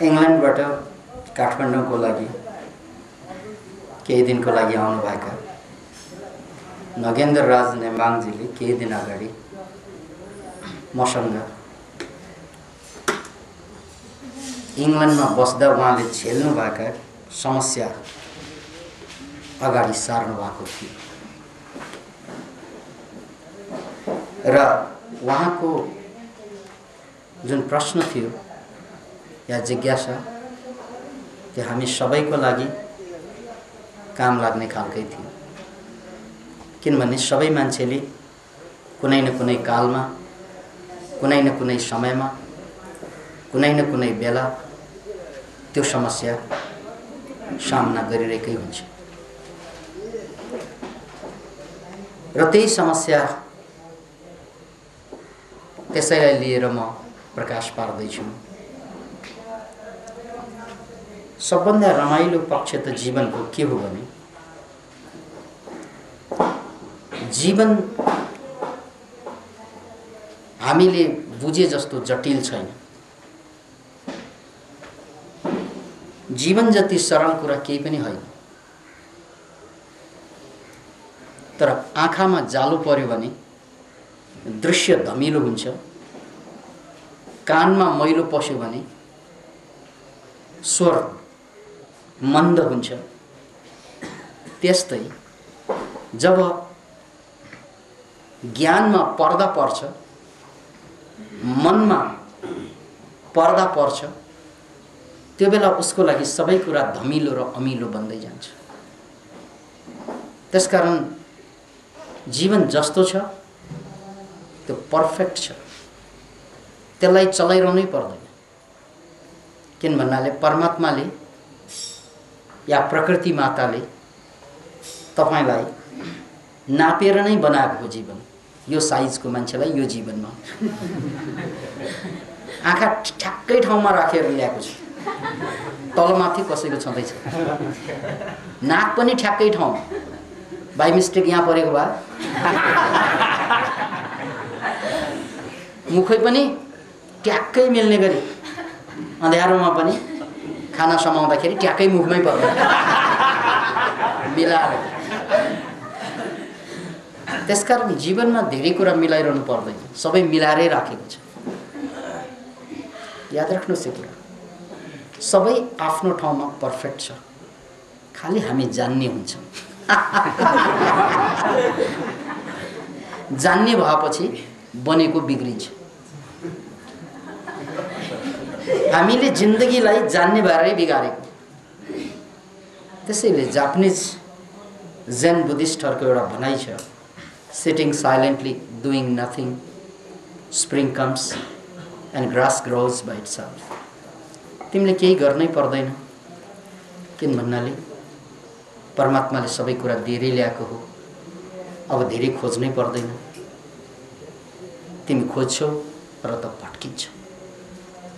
इंग्लैंडबाट काठमाडौँको लागि केही दिनको लागि आउनुभएका नगेन्द्र राज नेम्बाङजीले केही दिन अगाडि मसँग इङ्ल्यान्डमा बस्दा उहाँले झेल्नुभएका समस्या अगाडि सार्नु भएको थियो र उहाँको जुन प्रश्न थियो या जिज्ञासा त्यो हामी सबैको लागि काम लाग्ने खालकै थियो। किनभने सबै मान्छेले कुनै न कुनै कालमा, कुनै न कुनै समयमा, कुनै न कुनै बेला त्यो समस्या सामना गरिरहेकै हुन्छ र त्यही समस्या त्यसैलाई लिएर म प्रकाश पार्दैछु। सबभन्दा रमाइलो पक्ष त जीवनको के हो भने जीवन हामीले बुझे जस्तो जटिल छैन। जीवन जति सरल कुरा केही पनि होइन। तर आँखामा जालो पर्यो भने दृश्य धमिलो हुन्छ, कानमा मैलो पस्यो भने स्वर मन्द हुन्छ। त्यस्तै जब ज्ञानमा पर्दा पर्छ, मनमा पर्दा पर्छ, त्यो बेला उसको लागि सबै कुरा धमिलो र अमिलो बन्दै जान्छ। त्यसकारण जीवन जस्तो छ त्यो पर्फेक्ट छ, त्यसलाई चलाइरहनै पर्दैन। किन भन्नाले परमात्माले या प्रकृति माताले तपाईलाई नापेर नै बनाएको हो जीवन। यो साइजको मान्छेलाई यो जीवनमा आँखा ठ्याक्कै ठाउँमा राखेर ल्याएको छ, तलमाथि कसैको छँदैछ। नाक पनि ठ्याक्कै ठाउँमा, बाई मिस्टेक यहाँ परेको भए मुखै पनि ट्याक्कै मिल्ने गरी अँध्यारोमा पनि खाना समाउँदाखेरि ट्याक्कै मुखमै पर्दैन, मिलाएर। त्यसकारण जीवनमा धेरै कुरा मिलाइरहनु पर्दैन, सबै मिलाएरै राखेको छ। याद राख्नुहोस् यो कुरा, सबै आफ्नो ठाउँमा पर्फेक्ट छ, खालि हामी जान्ने हुन्छौँ। जान्ने भएपछि बनेको बिग्रिन्छ। हामीले जिन्दगीलाई जान्ने भएरै बिगारेको। त्यसैले जापानिज जेन बुद्धिस्टहरूको एउटा भनाइ छ, sitting silently doing nothing, spring comes and grass grows by itself. तिमीले केही गर्नै पर्दैन, किन भन्नाले परमात्माले सबै कुरा दिएरै ल्याएको हो। अब धेरै खोज्नै पर्दैन, तिमी खोज्छौ र त भट्किन्छौ।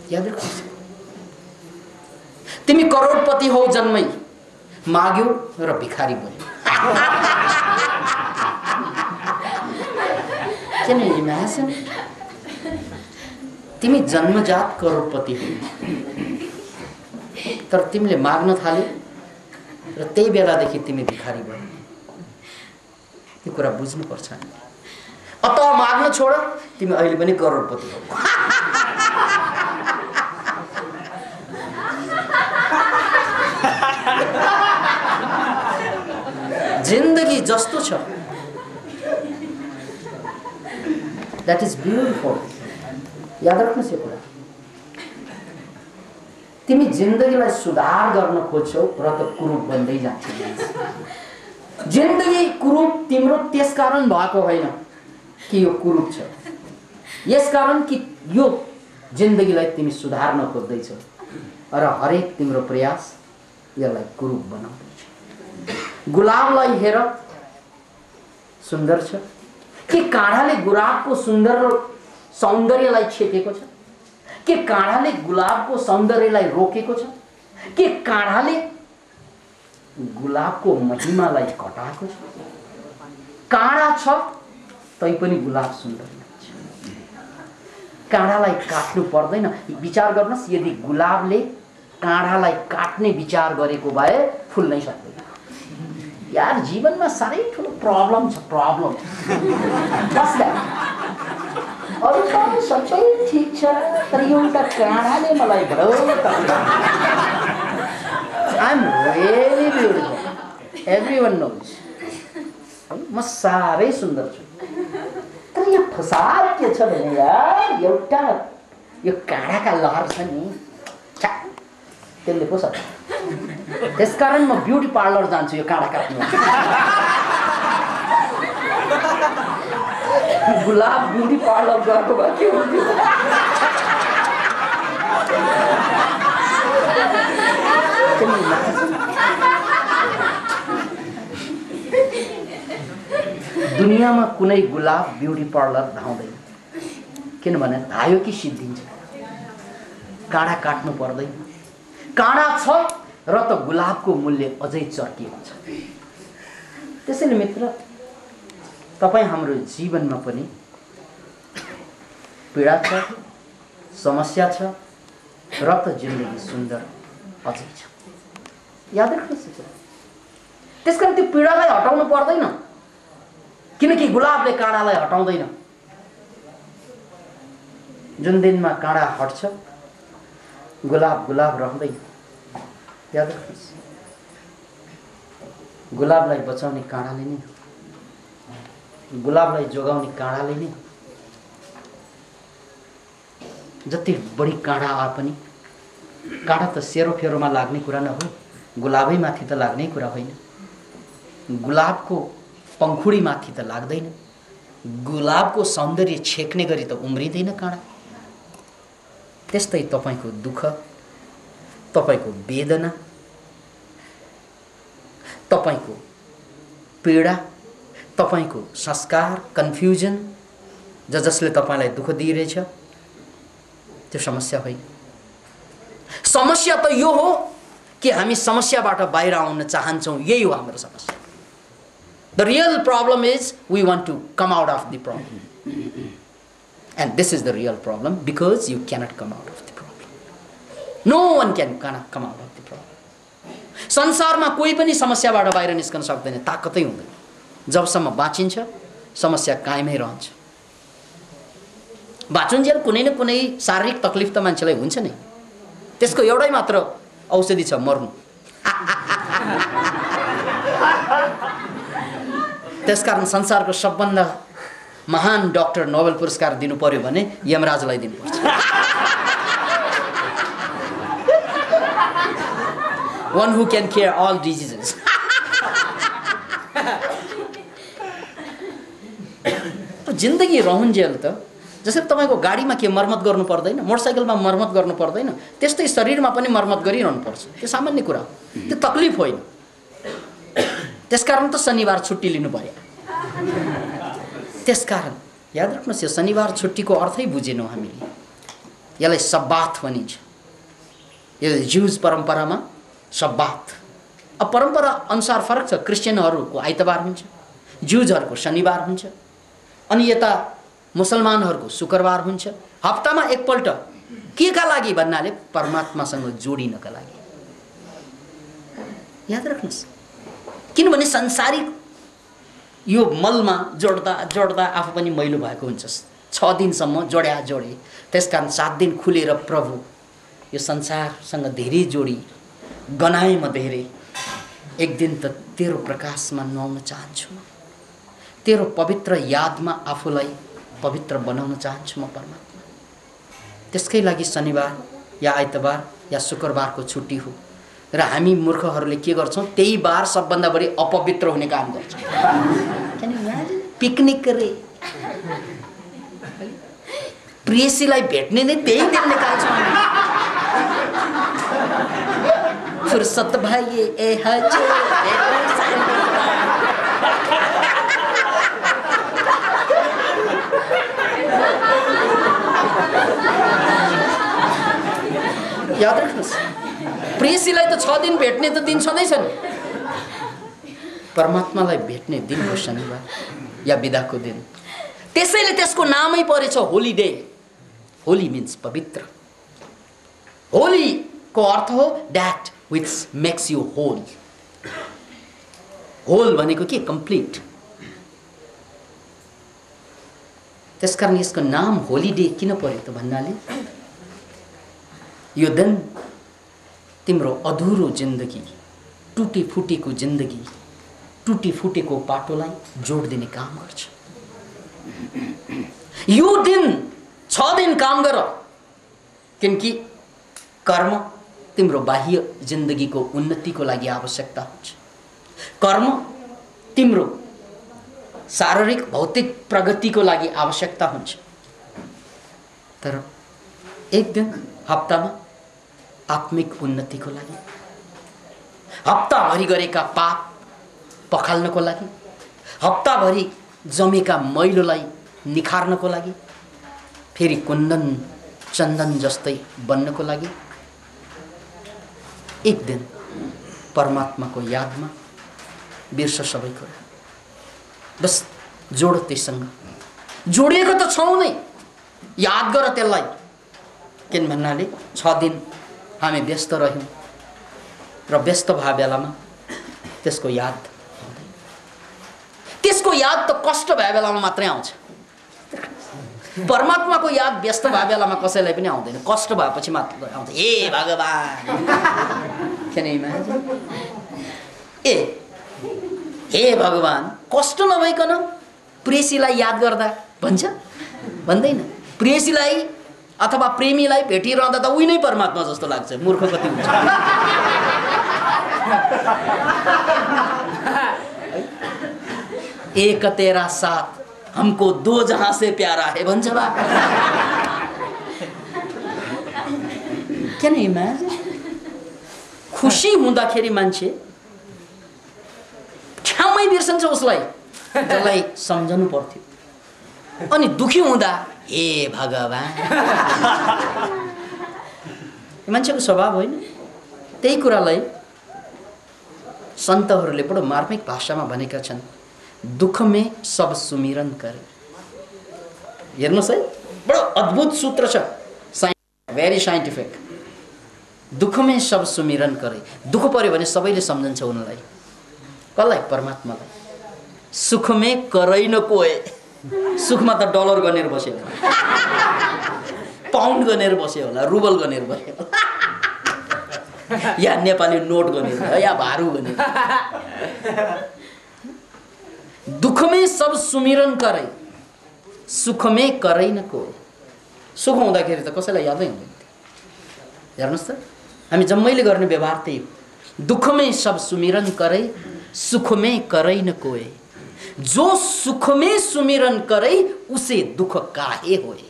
याद राख्नुहोस्, तिमी करोडपति हौ जन्मै, माग्यौ र भिखारी बन्यौ। किन इमेजिन, तिमी जन्मजात करोडपति हौ, तर तिमीले माग्न थाल्यौ र त्यही बेलादेखि तिमी भिखारी बन्यौ। यो कुरा बुझ्नुपर्छ। अत माग्न छोड, तिमी अहिले पनि करोडपति हौ। जिन्दगी जस्तो छ, द्याट इज ब्युटिफुल। याद राख्नुहोस् यो कुरा, तिमी जिन्दगीलाई सुधार गर्न खोज्छौ र त कुरूप बन्दै जान्छौ। जिन्दगी कुरूप तिम्रो त्यसकारण भएको होइन कि यो कुरूप छ, यसकारण कि यो जिन्दगीलाई तिमी सुधार्न खोज्दैछौ र हरेक तिम्रो प्रयास यसलाई कुरूप बनाउँदैछ। गुलाबलाई हेर, सुन्दर छ, के काँढाले गुलाबको सौन्दर्यलाई छेकेको छ? के काँढाले गुलाबको सौन्दर्यलाई रोकेको छ? के काँढाले गुलाबको महिमालाई घटाएको छ? काँडा छ तैपनि गुलाब सुन्दर हुन्छ। काँडालाई काट्नु पर्दैन। विचार गर्नुहोस्, यदि गुलाबले काँडालाई काट्ने विचार गरेको भए फुल्नै सक्दैन। यार जीवनमा साह्रै ठुलो प्रब्लम छ, प्रब्लम। अरू त सबै ठिक छ, तर एउटा काँडाले मलाई बडो I'm really beautiful. Everyone knows. म साह्रै सुन्दर छु। तर यहाँ फसाद के छ भने यार एउटा यो काँडाका लहर छ नि, त्यसले पो सक्छ। त्यसकारण म ब्युटी पार्लर जान्छु यो काँडा काट्नु। गुलाब ब्युटी पार्लर गएको भए के हुन्थ्यो? दुनियाँमा कुनै गुलाब ब्युटी पार्लर धाउँदैन, किनभने धायो कि सिद्धिन्छ। काँडा काट्नु पर्दैन। काँडा छ र त गुलाबको मूल्य अझै चर्किएको छ। त्यसैले मित्र, तपाईँ हाम्रो जीवनमा पनि पीडा छ, समस्या छ र त जिन्दगी सुन्दर अझै छ। याद राख्नुहोस्। त्यसकारण त्यो पीडालाई हटाउनु पर्दैन, किनकि गुलाबले काँडालाई हटाउँदैन। जुन दिनमा काँडा हट्छ गुलाब गुलाब रहँदैन। याद राख्नुहोस्, गुलाबलाई बचाउने काँडाले नै, गुलाबलाई जोगाउने काँडाले नै। जति बढी काँडा आए पनि काँडा त सेरोफेरोमा लाग्ने कुरा न हो, गुलाबै माथि त लाग्ने कुरा होइन। गुलाबको पंखुडी माथि त लाग्दैन, गुलाबको सौन्दर्य छेक्ने गरी त उम्रिँदैन काँडा। त्यस्तै तपाईको दुःख, तपाईको वेदना, तपाईको पीडा, तपाईको संस्कार, कन्फ्युजन, जसले तपाईलाई दुःख दिइरहेछ त्यो समस्या होइन। समस्या त यो हो कि हामी समस्याबाट बाहिर आउन चाहन्छौँ, यही हो हाम्रो समस्या। The real problem is we want to come out of the problem. And this is the real problem because you cannot come out of the problem. No one can come out of the problem. संसारमा कोही पनि समस्याबाट बाहिर निस्कन सक्दैन, ताकतै हुँदैन। जबसम्म बाँचिन्छ समस्या कायमै रहन्छ। बाँचुन्जेल कुनै न कुनै शारीरिक तकलिफ त मान्छेलाई हुन्छ नै, त्यसको एउटै मात्र औषधि छ, मर्नु। त्यसकारण संसारको सबभन्दा महान डाक्टर नोबेल पुरस्कार दिनु पर्यो भने यमराजलाई दिनुपर्छ। One who can cure all diseases. जिन्दगी रहन्जेल त जसरी तपाईको गाडीमा के मर्मत गर्नु पर्दैन, मोटरसाइकलमा मर्मत गर्नु पर्दैन, त्यस्तै शरीरमा पनि मर्मत गरिरहनु पर्छ। त्यो सामान्य कुरा हो, त्यो तकलिफ होइन। त्यसकारण त शनिबार छुट्टी लिनु पर्यो। त्यसकारण याद राख्नुहोस्, यो शनिबार छुट्टीको अर्थै बुझेनौँ हामीले। यसलाई सब्बात भनिन्छ। यो ज्युज परम्परामा सब्बात। अब परम्परा अनुसार फरक छ। क्रिस्चियनहरूको आइतबार हुन्छ, ज्युजहरूको शनिबार हुन्छ, अनि यता मुसलमानहरूको शुक्रबार हुन्छ। हप्तामा एकपल्ट के का लागि भन्नाले परमात्मासँग जोडिनका लागि। याद राख्नुहोस्, किनभने संसारिक यो मलमा जोड्दा जोड्दा आफू पनि मैलो भएको हुन्छ। 6 दिनसम्म जोडे। त्यसकारण 7 दिन खुलेर प्रभु यो संसारसँग धेरै जोडी गनाए म धेरै। एक दिन त तेरो प्रकाशमा नुहाउन चाहन्छु म, तेरो पवित्र यादमा आफूलाई पवित्र बनाउन चाहन्छु म परमात्मा। त्यसकै लागि शनिबार या आइतबार या शुक्रबारको छुट्टी हो। र हामी मूर्खहरूले के गर्छौँ, त्यही बार सबभन्दा बढी अपवित्र हुने काम गर्छौँ। पिकनिक रे, प्रेयसीलाई भेट्ने नै त्यही दिन निकाल्छौँ हामी। फुर्सत भए ए हजुर याद राख्नुहोस्, प्रेयसीलाई त 6 दिन भेट्ने त दिन छँदैछ नि। परमात्मालाई भेट्ने दिन हो शनिबार या बिदाको दिन। त्यसैले त्यसको नामै परेछ होली डे। होली मिन्स पवित्र। होली को अर्थ हो that which makes you whole. Whole भनेको के? कम्प्लिट. त्यसकारण यसको नाम होलिडे किन पर्यो त भन्नाले यो दिन तिम्रो अधुरो जिन्दगी, टुटी फुटेको जिन्दगी, टुटी फुटेको बाटोलाई जोड दिने काम गर्छ. यो दिन 6 दिन काम गर, किनकि कर्म तिम्रो बाह्य जिन्दगीको उन्नतिको लागि आवश्यकता हुन्छ. कर्म तिम्रो शारीरिक भौतिक प्रगतिको लागि आवश्यकता हुन्छ. तर एक दिन हप्तामा आत्मिक उन्नतिको लागि, हप्ताभरि गरेका पाप पखाल्नको लागि, हप्ताभरि जमेका मैलोलाई निखार्नको लागि, फेरि कुन्दन चन्दन जस्तै बन्नको लागि एक दिन परमात्माको यादमा बिर्स सबै कुरा. बस जोड त्यससँग. जोडिएको त छौँ नै, याद गर त्यसलाई. किन भन्नाले 6 दिन हामी व्यस्त रह्यौँ र व्यस्त भए बेलामा त्यसको याद आउँदैन. त्यसको याद त कष्ट भए बेलामा मात्रै आउँछ. परमात्माको याद व्यस्त भए बेलामा कसैलाई पनि आउँदैन, कष्ट भएपछि मात्र आउँछ. हे भगवान्, हे भगवान्, कष्ट नभइकन प्रेसीलाई याद गर्दा भन्छ? भन्दैन. प्रेसीलाई अथवा प्रेमीलाई भेटिरहँदा त उही नै परमात्मा जस्तो लाग्छ. मूर्ख कति हुन्छ. एक तेरा साथ हमको 2 जहां से प्यारा है भन्छ बा. Can you imagine? खुसी हुँदाखेरि मान्छे ठाउँमै बिर्सन्छ उसलाई जसलाई सम्झनु पर्थ्यो. अनि दुखी हुँदा हे भगवान्. मान्छेको स्वभाव होइन. त्यही कुरालाई सन्तहरूले बडो मार्मिक भाषामा भनेका छन्. दुख में सब सुमिरन करे. हेर्नुहोस् है, बडो अद्भुत सूत्र छ, भेरी साइन्टिफिक. दुख में सब सुमिरन करे. दुख पर्यो भने सबैले सम्झन्छ उनलाई. कसलाई? परमात्मालाई. सुख में करै न कोए. सुखमा त डलर गनेर बस्यो होला, पाउन्ड गनेर बस्यो होला, रुबल गनेर बस्यो होला, या नेपाली नोट गनेर, या भारू गनेर. दुख में सब सुमिरन करे, सुख में करै न कोए. सुख हुँदाखेरि त कसैलाई यादै हुँदैन. हेर्नुहोस् त, हामी जम्मैले गर्ने व्यवहार त्यही हो. दुख में सब सुमिरन करे, सुख में करै न कोए. जो सुख में सुमिरन करे उसे दुख काहे होए.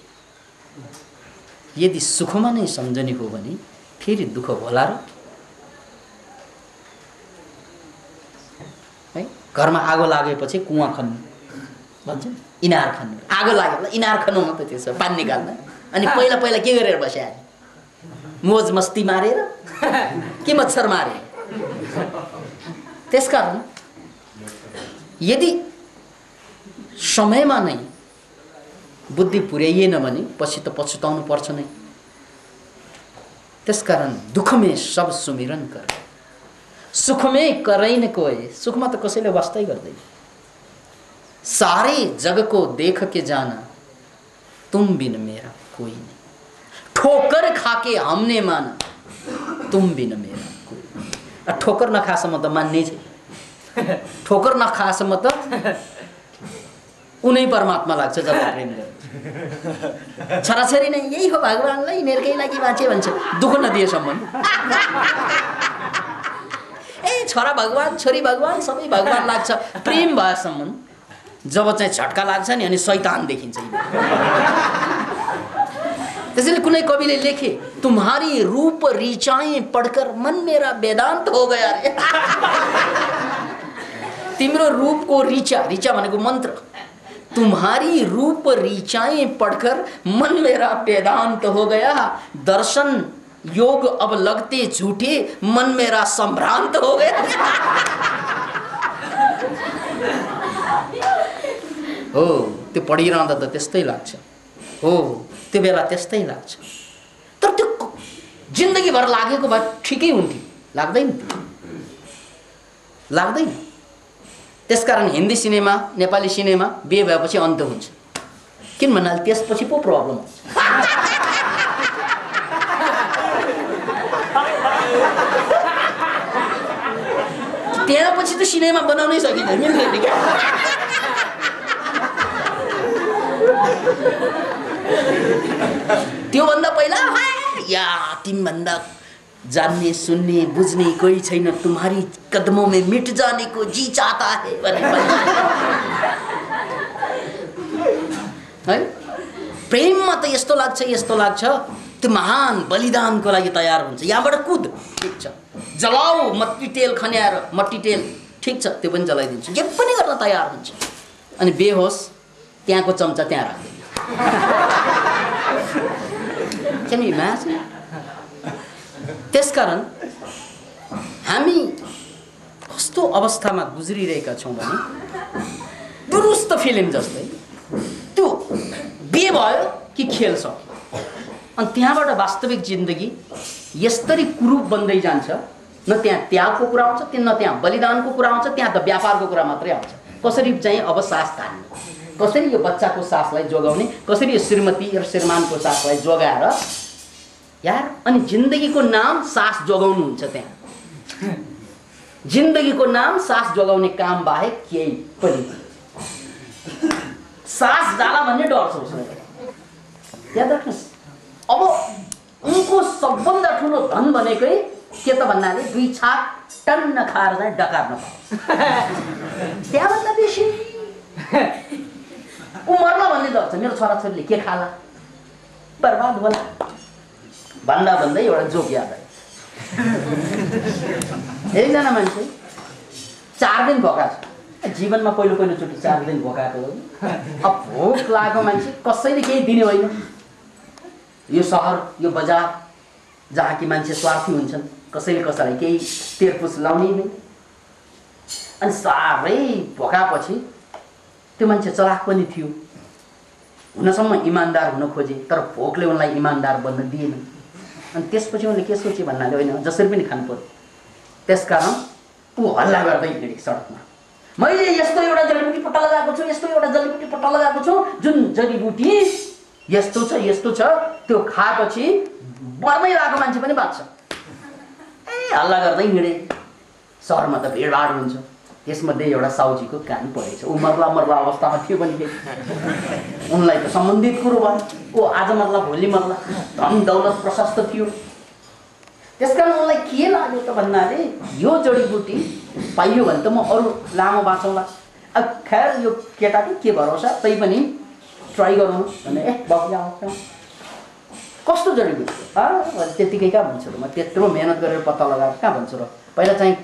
यदि सुखमा नै सम्झने हो भने फेरि दुख होला र? है, घरमा आगो लागेपछि कुवा खन्नु भन्छ, इनार खन्नु. आगो लाग्यो इनार खन्नु मात्रै त्यसो, पानी निकाल्न. अनि पहिला पहिला के गरेर बस्या? मोज मस्ती मारेर के मच्छर मारे. त्यसकारण यदि समयमा नै बुद्धि पुर्याइएन भने पछि त पछुताउनु पर्छ नै. त्यसकारण दुख में सब सुमिरन कर, सुख में करै न कोई. सुखमा त कसैले वास्तै गर्दैन. सारे जग को देख के जाना, तुम बिन मेरा कोई नहीं. ठोकर खाके हमने माना, तुम बिन मेरा कोई. ठोकर नखासम्म त मान्नै छ. ठोकर नखासम्म त उनै परमात्मा लाग्छ जसलाई प्रेम गर्छ. छोराछोरी नै यही हो भगवान्लाई यिनीहरूकै लागि बाँचे भन्छ, दुःख नदिएसम्म. ए छोरा भगवान्, छोरी भगवान्, सबै भगवान् लाग्छ प्रेम भएसम्म. जब चाहिँ झट्का लाग्छ नि अनि शैतान देखिन्छ. त्यसैले कुनै कविले लेखे, तुम्हारी रूप ऋचाएं पढकर मन मेरा वेदांत हो गया रे. तिम्रो रूपको ऋचा, ऋचा भनेको मन्त्र. तुम्हारी रूप ऋचाएं पढ़कर मन मेरा वेदांत हो गया. दर्शन योग अब लगते झूठे, मन मेरा संभ्रांत हो गया. हो, त्यो पढिरहँदा त त्यस्तै लाग्छ. हो, त्यो बेला त्यस्तै लाग्छ. तर त्यो जिन्दगीभर लागेको भए ठिकै हुन्थ्यो, लाग्दैन लाग्दैन। त्यसकारण हिन्दी सिनेमा नेपाली सिनेमा बिहे भएपछि अन्त हुन्छ, किन भन्नाले त्यसपछि पो प्रब्लम हुन्छ। त्यहाँपछि त सिनेमा बनाउनै सकिँदैन, मिल्दैन क्या। त्योभन्दा पहिला या तिमीभन्दा जानने सुन्ने बुझ्ने कोही छैन, तुम्हारी कदमों में मिट जाने को जी चाहता है है। प्रेममा त यस्तो लाग्छ त्यो महान बलिदानको लागि तयार हुन्छ। यहाँबाट कुद, ठिक छ, जलाऊ मट्टी तेल खन्याएर, मट्टी तेल ठिक छ, त्यो पनि जलाइदिन्छु, जे पनि गर्न तयार हुन्छ। अनि बेहोस त्यहाँको चम्चा त्यहाँ राख्दैन। Can you imagine? त्यसकारण हामी कस्तो अवस्थामा गुज्रिरहेका छौँ भने दुरुस्त फिल्म जस्तै त्यो बिहे भयो कि खेल सक्यो, अनि त्यहाँबाट वास्तविक जिन्दगी यसरी कुरूप बन्दै जान्छ। न त्यहाँ त्यागको कुरा आउँछ, न त्यहाँ बलिदानको कुरा आउँछ, त्यहाँ त व्यापारको कुरा मात्रै आउँछ। कसरी चाहिँ अब सास तान्ने, कसरी यो बच्चाको सासलाई जोगाउने, कसरी यो श्रीमती र श्रीमानको सासलाई जोगाएर यार। अनि जिन्दगीको नाम सास जोगाउनु हुन्छ त्यहाँ। जिन्दगीको नाम सास जोगाउने काम बाहेक केही पनि। सास जाला भन्ने डर छ उसलाई। याद राख्नुहोस्, अब उनको सबभन्दा ठुलो धन भनेकै के त भन्नाले दुई छाक टन्न खाएर चाहिँ डकार नपाओस्। त्यहाँभन्दा बेसी ऊ मर्ला भन्ने डर छ, मेरो छोराछोरीले के खाला, बर्बाद होला भन्दै एउटा जोक याद आयो। एकजना मान्छे 4 दिन भोकाएको छ, जीवनमा पहिलोचोटि 4 दिन भोकाएको हो। अब भोक लागेको मान्छे कसैले केही दिने होइन। यो सहर, यो बजार जहाँ कि मान्छे स्वार्थी हुन्छन्, कसैले कसैलाई केही तेरपुस लाउने नै। अनि साह्रै भोकापछि त्यो मान्छे चलाक पनि थियो, हुनसम्म इमान्दार हुन खोजे, तर भोकले उनलाई इमान्दार बन्न दिएन। अनि त्यसपछि उनले के सोचे भन्नाले होइन, जसरी पनि खानु पर्यो। त्यसकारण ऊ हल्ला गर्दै हिँडे सडकमा, मैले यस्तो एउटा जडीबुटी पत्ता लगाएको छु, यस्तो एउटा जडीबुटी पत्ता लगाएको छु, जुन जडीबुटी यस्तो छ, त्यो खाएपछि मर्मै लागेको मान्छे पनि बाँच्छ। हल्ला गर्दै हिँडे। सहरमा त भिडभाड हुन्छ, त्यसमध्ये एउटा साउजीको कान परेछ। ऊ मर्ला अवस्थामा थियो भने उनलाई त सम्बन्धित कुरो भयो, ऊ आज मर्ला भोलि मर्ला, धन दौलत प्रशस्त थियो। त्यसकारण उनलाई के लाग्यो त भन्नाले यो जडीबुटी पाइयो भने त म अरू लामो बाँचौँला। अब खैर यो केटाको के भरोसा, तै पनि ट्राई गरौँ भने बाबु आउँछ कस्तो जडीबुटी त्यतिकै कहाँ भन्छु र, म त्यत्रो मेहनत गरेर पत्ता लगाएर कहाँ भन्छु र, पहिला चाहिँ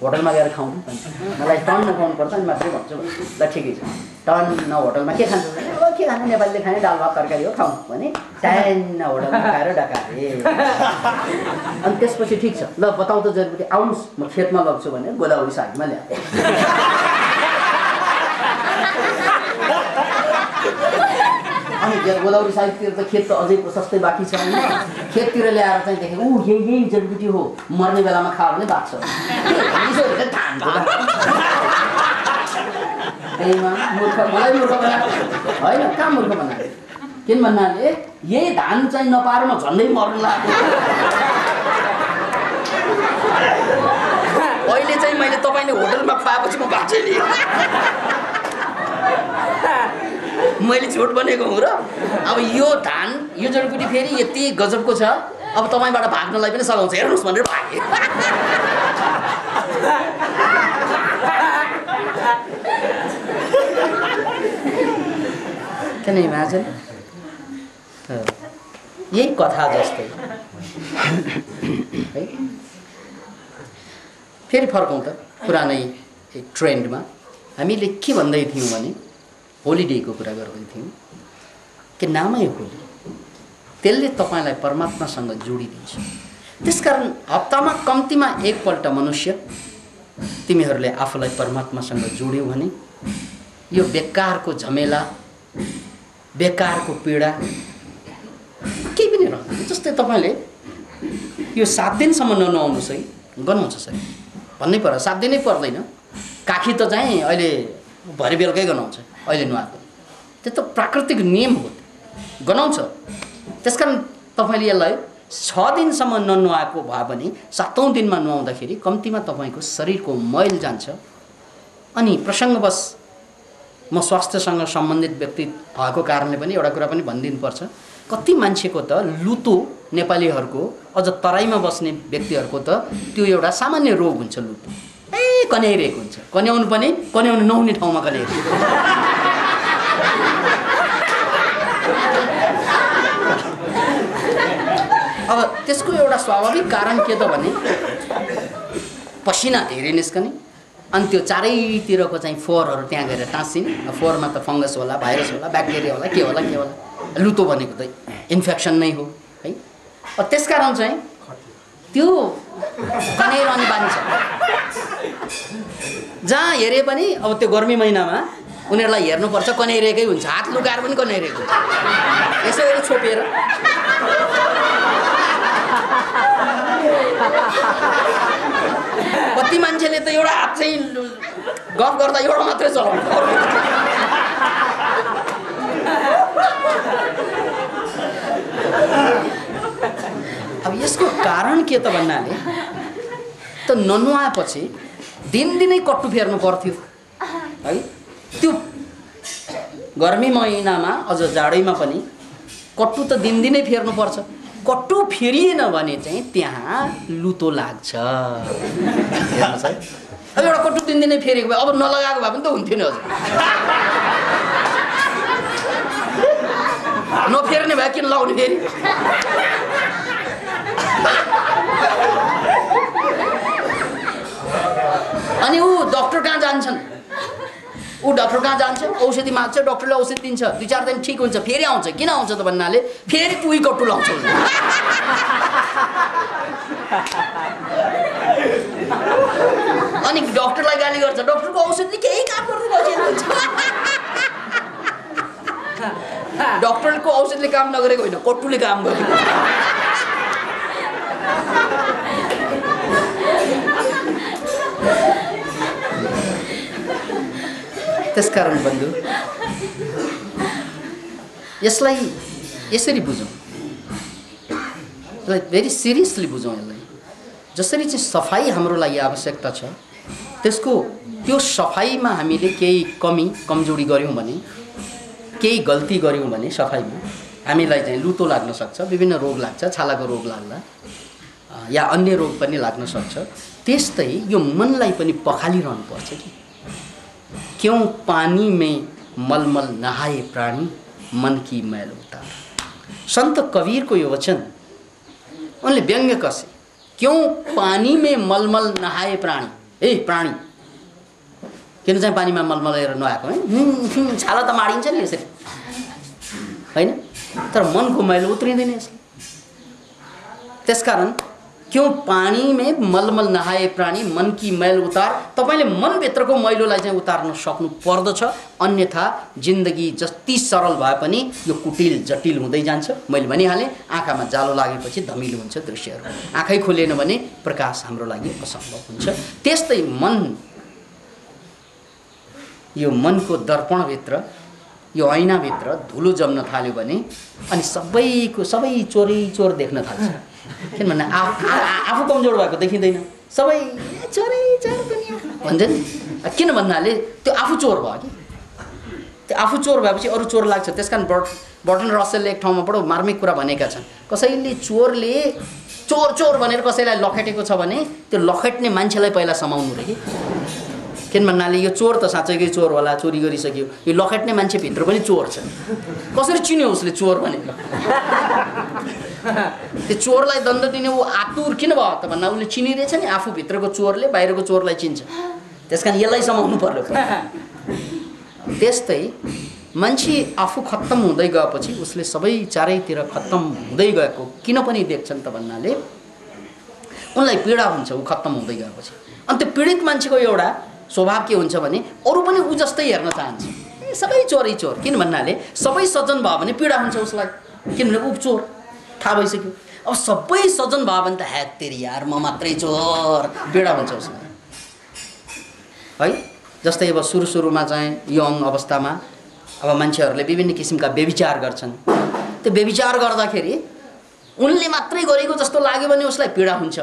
होटलमा गएर खाउँ भन्छ। मलाई टन्न खुवाउनु पर्छ नि मात्रै भन्छु। ल ठिकै छ, टन्न होटलमा के खान्छ भने अब के खानु, नेपालीले खाने दाल भात तरकारी हो खाउँ भने ट्यान्न होटलमा खाएर डकाए। अनि त्यसपछि ठिक छ, ल बताउ त जडीबुटी, आउनुहोस् म खेतमा लग्छु भने गोदावरी सागमा ल्याएँ। अनि गोदावरी साइडतिर त खेत त अझै प्रशस्तै बाँकी छ होइन। खेततिर ल्याएर चाहिँ देखेको यही जडीबुटी हो, मर्ने बेलामा खायो भने बाँच्छ। त्यहीमा मलाई मूर्ख बनायो होइन, कहाँ मूर्ख बनायो, किन भन्नाले यही धान चाहिँ नपाएर म झन्डै मर्नु लाग्यो। अहिले चाहिँ मैले तपाईँले होटलमा खुवाएपछि म बाँचेँ नि, मैले झुट बनेको हुँ र। अब यो धान, यो जडीबुटी फेरि यति गजबको छ, अब तपाईँबाट भाग्नलाई पनि सघाउँछ, हेर्नुहोस् भनेर भागेँ। Can you imagine? यही कथा जस्तै है। फेरि फर्कौँ त पुरानै ट्रेन्डमा। हामीले के भन्दै थियौँ भने होलिडेको कुरा गर्दै थियौँ कि नामै होली, त्यसले तपाईँलाई परमात्मासँग जोडिदिन्छ। त्यसकारण हप्तामा कम्तीमा एकपल्ट मनुष्य तिमीहरूले आफूलाई परमात्मासँग जोड्यौ भने यो बेकारको झमेला, बेकारको पीडा केही पनि रहँदैन। जस्तै तपाईँले यो 7 दिनसम्म ननुहाउनुस् है, गनाउँछ सर भन्नै पर्छ। 7 दिनै पर्दैन, काखी त चाहिँ अहिले भरि बेलुकै गनाउँछ, अहिले नुहाएको। त्यो त प्राकृतिक नियम हो, गनाउँछ। त्यसकारण तपाईँले यसलाई 6 दिनसम्म ननुहाएको भए पनि 7औं दिनमा नुहाउँदाखेरि कम्तीमा तपाईँको शरीरको मैल जान्छ। अनि प्रसङ्गवश म स्वास्थ्यसँग सम्बन्धित व्यक्ति भएको कारणले पनि एउटा कुरा पनि भनिदिनुपर्छ, कति मान्छेको त लुतो, नेपालीहरूको अझ तराईमा बस्ने व्यक्तिहरूको त त्यो एउटा सामान्य रोग हुन्छ, लुतो कन्याइरहेको हुन्छ। कन्याउनु पनि कन्याउनु नहुने ठाउँमा कन्याइरहेको। अब त्यसको एउटा स्वाभाविक कारण के त भने पसिना धेरै निस्कने, अनि त्यो चारैतिरको चाहिँ फोहोरहरू त्यहाँ गएर टाँसिने। फोहोरमा त फङ्गस होला, भाइरस होला, ब्याक्टेरिया होला, के होला के होला। लुतो भनेको त इन्फेक्सन नै हो है। त्यसकारण चाहिँ त्यो कन्याइरहने बानी छ। जहाँ हेरे पनि अब त्यो गर्मी महिनामा उनीहरूलाई हेर्नुपर्छ, कन्याइरहेकै हुन्छ, हात लुकाएर पनि कन्याइरहेको हुन्छ, यसो गरी छोपेर। कति मान्छेले त एउटा हात चाहिँ गफ गर्दा एउटा मात्रै चलाउँछ। अब यसको कारण के त भन्नाले त ननुहाएपछि दिनदिनै कट्टु फेर्नु पर्थ्यो है। त्यो गर्मी महिनामा अझ जाडैमा पनि कट्टु त दिनदिनै फेर्नु पर्छ। कट्टु फेरिएन भने चाहिँ त्यहाँ लुतो लाग्छ। हेर्नुहोस् है, अब एउटा कट्टु दिनदिनै फेरेको भए अब नलगाएको भए पनि त हुन्थ्यो नि हजुर। नफेर्ने भए किन लगाउने फेरि? अनि ऊ डक्टर कहाँ जान्छन्, ऊ डक्टर कहाँ जान्छ, औषधि माग्छ, डक्टरले औषधि दिन्छ, 2-4 दिन ठिक हुन्छ, फेरि आउँछ। किन आउँछ त भन्नाले फेरि उही कट्टु लाउँछ। अनि डक्टरलाई गाली गर्छ, डक्टरको औषधिले केही काम गर्दैन। डक्टरको औषधिले काम नगरेको होइन, कट्टुले काम गरेको। त्यसकारण बन्धु यसलाई यसरी बुझौँ, यसलाई भेरी सिरियसली बुझौँ। यसलाई जसरी चाहिँ सफाई हाम्रो लागि आवश्यकता छ, त्यसको त्यो सफाईमा हामीले केही कमी कमजोरी गऱ्यौँ भने, केही गल्ती गऱ्यौँ भने सफाईमा हामीलाई चाहिँ लुतो लाग्न सक्छ, विभिन्न रोग लाग्छ, छालाको रोग लाग्ला या अन्य रोग पनि लाग्न सक्छ। त्यस्तै यो मनलाई पनि पखालिरहनु पर्छ कि क्यों पानी में मलमल नहाए प्राणी मन की मैल उतार। संत कबीर को यो वचन उनले व्यङ्ग्य कसे, क्यों पानी में मलमल नहाए प्राणी। ए प्राणी किन चाहिँ पानीमा मलमलेर नुहाएको है? छाला त माडिन्छ नि यसरी हैन, तर मनको मैल उत्रिँदैन यसले। त्यसकारण क्यों पानी में मलमल नहाए प्राणी मन की मैल उतार। तपाईले मनभित्रको मैलोलाई चाहिँ उतार्न सक्नु पर्दछ, अन्यथा जिन्दगी जति सरल भए पनि यो कुटिल जटिल हुँदै जान्छ। मैले भनिहालेँ, आँखामा जालो लागेपछि धमिलो हुन्छ दृश्यहरू, आँखै खोलेन भने प्रकाश हाम्रो लागि असम्भव हुन्छ। त्यस्तै मन, यो मनको दर्पणभित्र, यो ऐनाभित्र धुलो जम्न थाल्यो भने अनि सबै चोरै चोर देख्न थाल्छ। किनभने आफू कमजोर भएको देखिँदैन, सबै चोरै चोर दुनिया भन्छ नि। किन भन्नाले त्यो आफू चोर भयो कि, त्यो आफू चोर भएपछि अरू चोर लाग्छ। त्यसकारण बर्टन रसलले एक ठाउँमा बडो मार्मिक कुरा भनेका छन्, कसैले चोरले चोर चोर भनेर कसैलाई लखेटेको छ भने त्यो लखेट्ने मान्छेलाई पहिला समाउनु रे कि। किन भन्नाले यो चोर त साँच्चैकै चोर होला, चोरी गरिसक्यो, यो लखेट्ने मान्छेभित्र पनि चोर छ। कसरी चिन्यो उसले चोर भनेर? त्यो चोरलाई दण्ड दिने ऊ आतुर किन भयो त भन्दा उसले चिनिरहेछ नि, आफूभित्रको चोरले बाहिरको चोरलाई चिन्छ। त्यसकारण यसलाई समाउनु पर्यो। त्यस्तै मान्छे आफू खत्तम हुँदै गएपछि उसले सबै चारैतिर खत्तम हुँदै गएको किन पनि देख्छन् त भन्नाले उनलाई पीडा हुन्छ ऊ खत्तम हुँदै गएपछि। अनि त्यो पीडित मान्छेको एउटा स्वभाव के हुन्छ भने अरू पनि ऊ जस्तै हेर्न चाहन्छ। सबै चोरै चोर, किन भन्नाले सबै सज्जन भयो भने पीडा हुन्छ उसलाई, किनभने ऊ चोर थाहा भइसक्यो। अब सबै सजन भयो भने त ह्याट तेरी यार म मात्रै चोर पीडा हुन्छ उसमा है। जस्तै अब सुरुमा चाहिँ यङ अवस्थामा अब मान्छेहरूले विभिन्न किसिमका व्यभिचार गर्छन्। त्यो व्यभिचार गर्दाखेरि उनले मात्रै गरेको जस्तो लाग्यो भने उसलाई पीडा हुन्छ।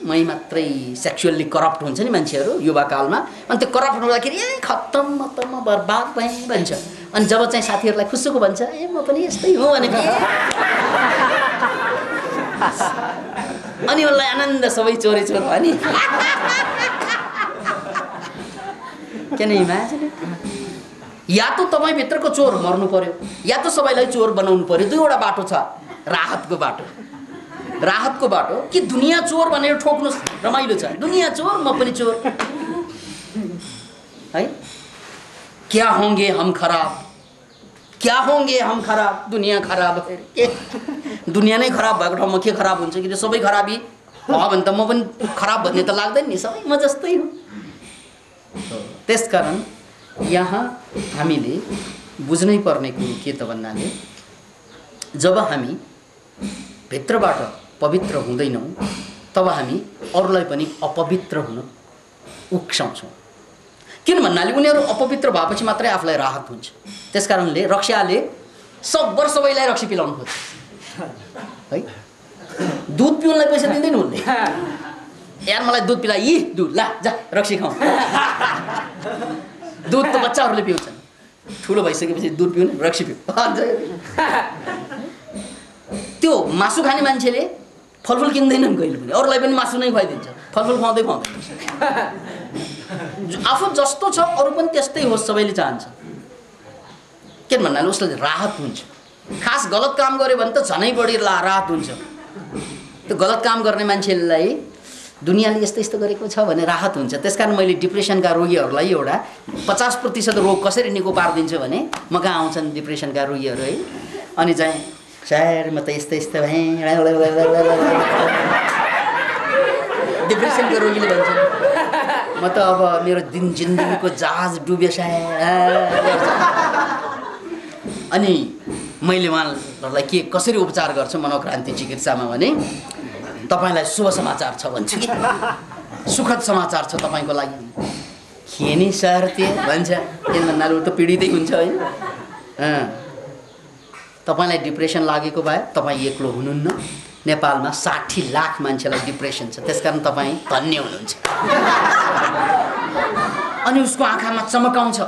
मै मात्रै सेक्सुअल्ली करप्ट हुन्छ नि मान्छेहरू युवाकालमा, अनि त्यो करप्ट हुँदाखेरि ए खत्तम म त म बर्बाद भएँ भन्छ। अनि जब चाहिँ साथीहरूलाई खुसुको भन्छ ए म पनि यस्तै हुँ भने अनि उसलाई आनन्द सबै चोरै चोर भयो नि। किन इमेजिन, या त तपाईँभित्रको चोर मर्नु पर्यो या त सबैलाई चोर बनाउनु पर्यो। दुईवटा बाटो छ राहतको बाटो। राहतको बाटो कि दुनियाँ चोर भनेर ठोक्नुहोस्, रमाइलो छ। दुनियाँ चोर म पनि चोर है। क्या होंगे हम खराब, क्या होंगे हम खराब, दुनियाँ खराब के दुनियाँ नै खराब भएको ठाउँमा के खराब हुन्छ कि सबै खराबी भयो भने त म पनि खराब भन्ने त लाग्दैन नि, सबै म जस्तै हो। त्यसकारण यहाँ हामीले बुझ्नै पर्ने कुरो के त भन्नाले जब हामी भित्रबाट पवित्र हुँदैनौँ तब हामी अरूलाई पनि अपवित्र हुन उक्साउँछौँ। किन भन्नाले उनीहरू अपवित्र भएपछि मात्रै आफूलाई राहत हुन्छ। त्यसकारणले रक्सियाले सबैलाई रक्सी पिलाउनु खोज्छ है। दुध पिउनलाई पैसा दिँदैन उसले, यार मलाई दुध पिला, यी दुध ला जा रक्सी खाऊ। दुध त बच्चाहरूले पिउँछन्, ठुलो भइसकेपछि दुध पिउनु रक्सी पिउ। त्यो मासु खाने मान्छेले फलफुल किन्दैनन् कहिले पनि, अरूलाई पनि मासु नै खुवाइदिन्छ, फलफुल खुवाउँदै आफू जस्तो छ अरू पनि त्यस्तै होस् सबैले चाहन्छ। किन भन्नाले उसलाई राहत हुन्छ। खास गलत काम गर्यो भने त झनै बढी राहत हुन्छ। त्यो गलत काम गर्ने मान्छेलाई दुनियाँले यस्तो यस्तो गरेको छ भने राहत हुन्छ। त्यसकारण मैले डिप्रेसनका रोगीहरूलाई एउटा 50% रोग कसरी निको पारिदिन्छु भने म कहाँ आउँछन् डिप्रेसनका रोगीहरू है, अनि चाहिँ सर म त यस्तो यस्तो भएँ, डिप्रेसनको रोगीले भन्छन् म त अब मेरो जिन्दगीको जहाज डुब्यो अनि मैले उहाँहरूलाई के कसरी उपचार गर्छु मनोक्रान्ति चिकित्सामा भने तपाईलाई शुभ समाचार छ भन्छु कि सुखद समाचार छ तपाईको लागि। के नि सर त्यो भन्छ, किन भन्नाले उ त पीडितै हुन्छ हैन। तपाईलाई डिप्रेसन लागेको भए तपाईँ एक्लो हुनुहुन्न। नेपालमा 60 लाख मान्छेलाई डिप्रेसन छ, त्यसकारण तपाईँ धन्य हुनुहुन्छ। अनि उसको आँखामा चमकाउँछ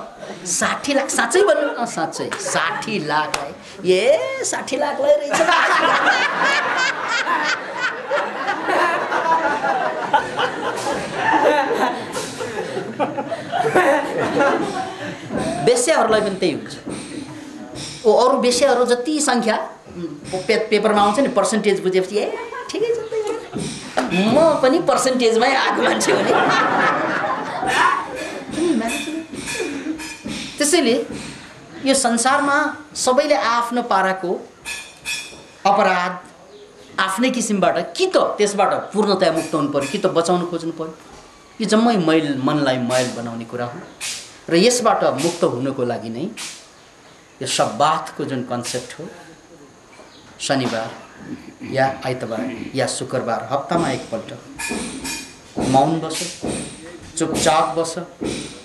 60 लाख, साँच्चै भन्नु साँच्चै 60 लाखलाई ए 60 लाखलाई रहेछ। बेस्याहरूलाई पनि त्यही हुन्छ। ओ अरू बेस्याहरू जति सङ्ख्या पेपरमा आउँछ नि पर्सेन्टेज बुझेपछि ए ठिकै छ, म पनि पर्सेन्टेजमै आएको मान्छे हो नि। त्यसैले यो संसारमा सबैले आफ्नो पाराको अपराध आफ्नै किसिमबाट कि त त्यसबाट पूर्णतया मुक्त हुनु पर्यो कि त बचाउन खोज्नु पर्यो। यो जम्मै मनलाई मैल बनाउने कुरा हो। र यसबाट मुक्त हुनको लागि नै यो सब्बातको जुन कन्सेप्ट हो, शनिबार या आइतबार या शुक्रबार हप्तामा एकपल्ट मौन बस, चुपचाप बस,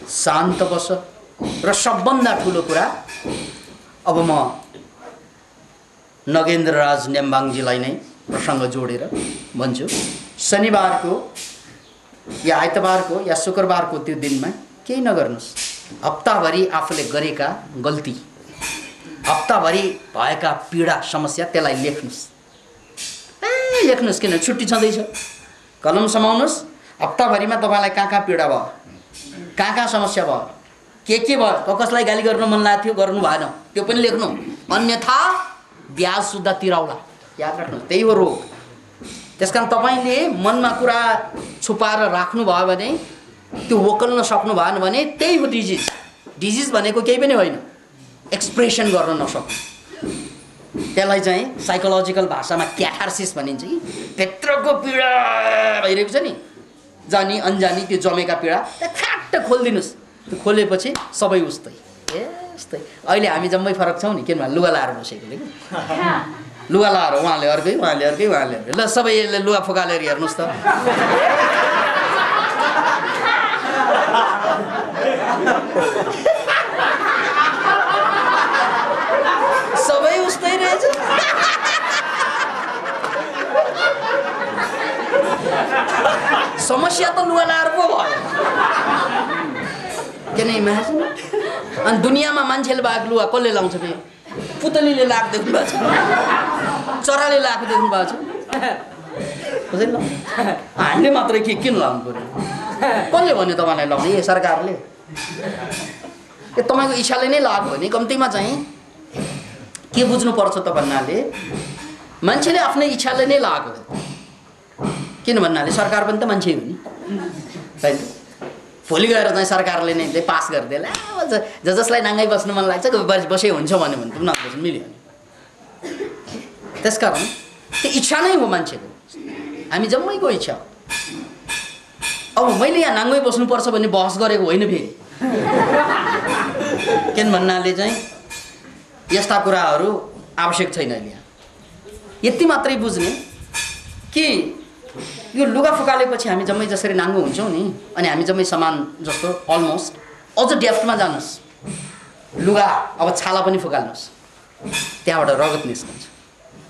शान्त बस। र सबभन्दा ठुलो कुरा अब म नगेन्द्र राज नेम्बाङजीलाई नै प्रसङ्ग जोडेर भन्छु, शनिबारको या आइतबारको या शुक्रबारको त्यो दिनमा केही नगर्नुस्। हप्ताभरि आफूले गरेका गल्ती, हप्ताभरि भएका पीडा समस्या त्यसलाई लेख्नुस्। लेख्नुस्, किन छुट्टी छँदैछ, कलम समाउनुस्। हप्ताभरिमा तपाईँलाई कहाँ पीडा भयो, कहाँ समस्या भयो, के भयो, कसलाई गाली गर्न मन लागेको थियो गर्नु भएन, त्यो पनि लेख्नु। अन्यथा ब्याज सुद्धा तिराउला, याद राख्नु, त्यही हो रोग। त्यसकारण तपाईँले मनमा कुरा छुपाएर राख्नुभयो भने, त्यो वकल्न सक्नु भएन भने त्यही हो डिजिज। डिजिज भनेको केही पनि होइन, एक्सप्रेसन गर्न नसक्नु। त्यसलाई चाहिँ साइकोलोजिकल भाषामा क्याथार्सिस भनिन्छ कि भित्रको पीडा भइरहेको छ नि, जानी अन्जानी त्यो जमेका पीडा फ्याट्ट खोलिदिनुहोस्। त्यो खोलेपछि सबै उस्तै ए उस्तै। अहिले हामी जम्मै फरक छौँ नि, किनभने लुगा लाएर बसेकोले कि लुगा लाएर उहाँले अर्कै उहाँले अर्कै उहाँले अर्कै। ल सबैले लुगा फुकालेर हेर्नुहोस् त। सबै उस्तै रहेछ। समस्या त लुगा लाएर पो भयो। किन इमेजिन। अनि दुनियाँमा मान्छेले भएको लुगा कसले लाउँछ फेरि? पुतलीले लाएको देख्नु भएको छ, चराले लाएको देख्नु भएको छ, बुझेन? हामीले मात्रै किन लाउनु पर्यो? कसले भन्यो तपाईँलाई लाउने? ए सरकारले। ए तपाईँको इच्छाले नै लगाएको हो नि। कम्तीमा चाहिँ के बुझ्नुपर्छ त भन्नाले मान्छेले आफ्नै इच्छाले नै लगाएको हो। किन भन्नाले सरकार पनि त मान्छे हो नि, होइन? भोलि गएर चाहिँ सरकारले नै पास गरिदिएला जसलाई नाङ्गै बस्नु मन लाग्छ बसै हुन्छ भन्यो भने त नबस्नु मिल्यो नि। त्यसकारण त्यो इच्छा नै हो मान्छेको, हामी जम्मैको इच्छा। अब मैले यहाँ नाङ्गै बस्नुपर्छ भन्ने बहस गरेको होइन फेरि। किन भन्नाले चाहिँ यस्ता कुराहरू आवश्यक छैन अहिले। यहाँ यति मात्रै बुझ्ने कि यो लुगा फुकालेपछि हामी जम्मै जसरी नाङ्गो हुन्छौँ नि, अनि हामी जम्मै समान जस्तो अलमोस्ट। अझ डेफ्टमा जानुहोस्, लुगा अब छाला पनि फुकाल्नुहोस्, त्यहाँबाट रगत निस्कन्छ।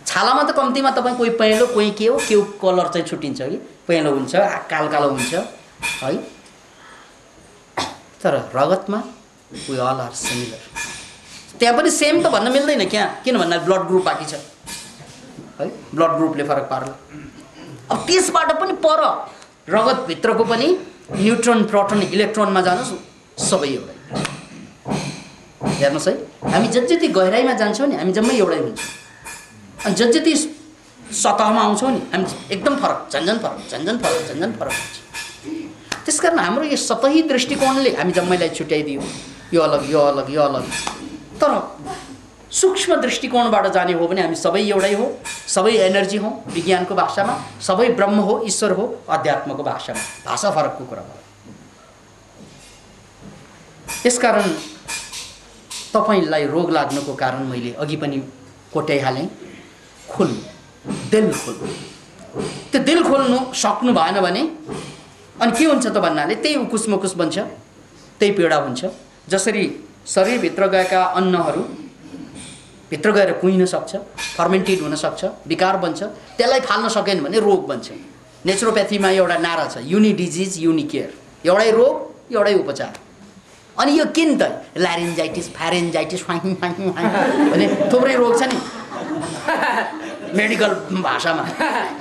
छालामा त कम्तीमा तपाईँ कोही पहेँलो कोही के हो कलर चाहिँ छुट्टिन्छ कि पहेँलो हुन्छ, कालो कालो हुन्छ है। तर रगतमा वी अल आर सिमिलर। त्यहाँ पनि सेम त भन्न मिल्दैन क्या, किन भन्दा ब्लड ग्रुप बाँकी छ है, ब्लड ग्रुपले फरक पार्ला। अब त्यसबाट पनि पर रगतभित्रको पनि न्युट्रोन प्रोटोन इलेक्ट्रोनमा जानुहोस्, सबै एउटै। हेर्नुहोस् है, हामी जति गहिराइमा जान्छौँ नि हामी जम्मै एउटै हुन्छौँ, अनि जति सतहमा आउँछौँ नि हामी एकदम फरक, झन्झन फरक हुन्छ। त्यसकारण हाम्रो यो सतही दृष्टिकोणले हामी जम्मैलाई छुट्याइदियो, यो अलग यो अलग यो अलग। तर सूक्ष्म दृष्टिकोणबाट जाने हो भने हामी सबै एउटै हो, सबै एनर्जी हौँ विज्ञानको भाषामा, सबै ब्रह्म हो, ईश्वर हो अध्यात्मको भाषामा। भाषा फरकको कुरा भयो। त्यसकारण तपाईँलाई रोग लाग्नुको कारण मैले अघि पनि कोट्याइहालेँ, खोल्नु, दिल खोल्नु। त्यो दिल खोल्नु सक्नु भएन भने अनि के हुन्छ त भन्नाले त्यही उकुस मुकुस बन्छ, त्यही पीडा हुन्छ। जसरी शरीरभित्र गएका अन्नहरू भित्र गएर कुहिन सक्छ, फर्मेन्टेड हुन सक्छ, विकार बन्छ, त्यसलाई फाल्न सकेन भने रोग बन्छ। नेचुरोप्याथीमा एउटा नारा छ, युनि डिजिज युनि केयर, एउटै रोग एउटै उपचार। अनि यो किन त ल्यारिन्जाइटिस फ्यारेन्जाइटिस भने थुप्रै रोग छ नि मेडिकल भाषामा।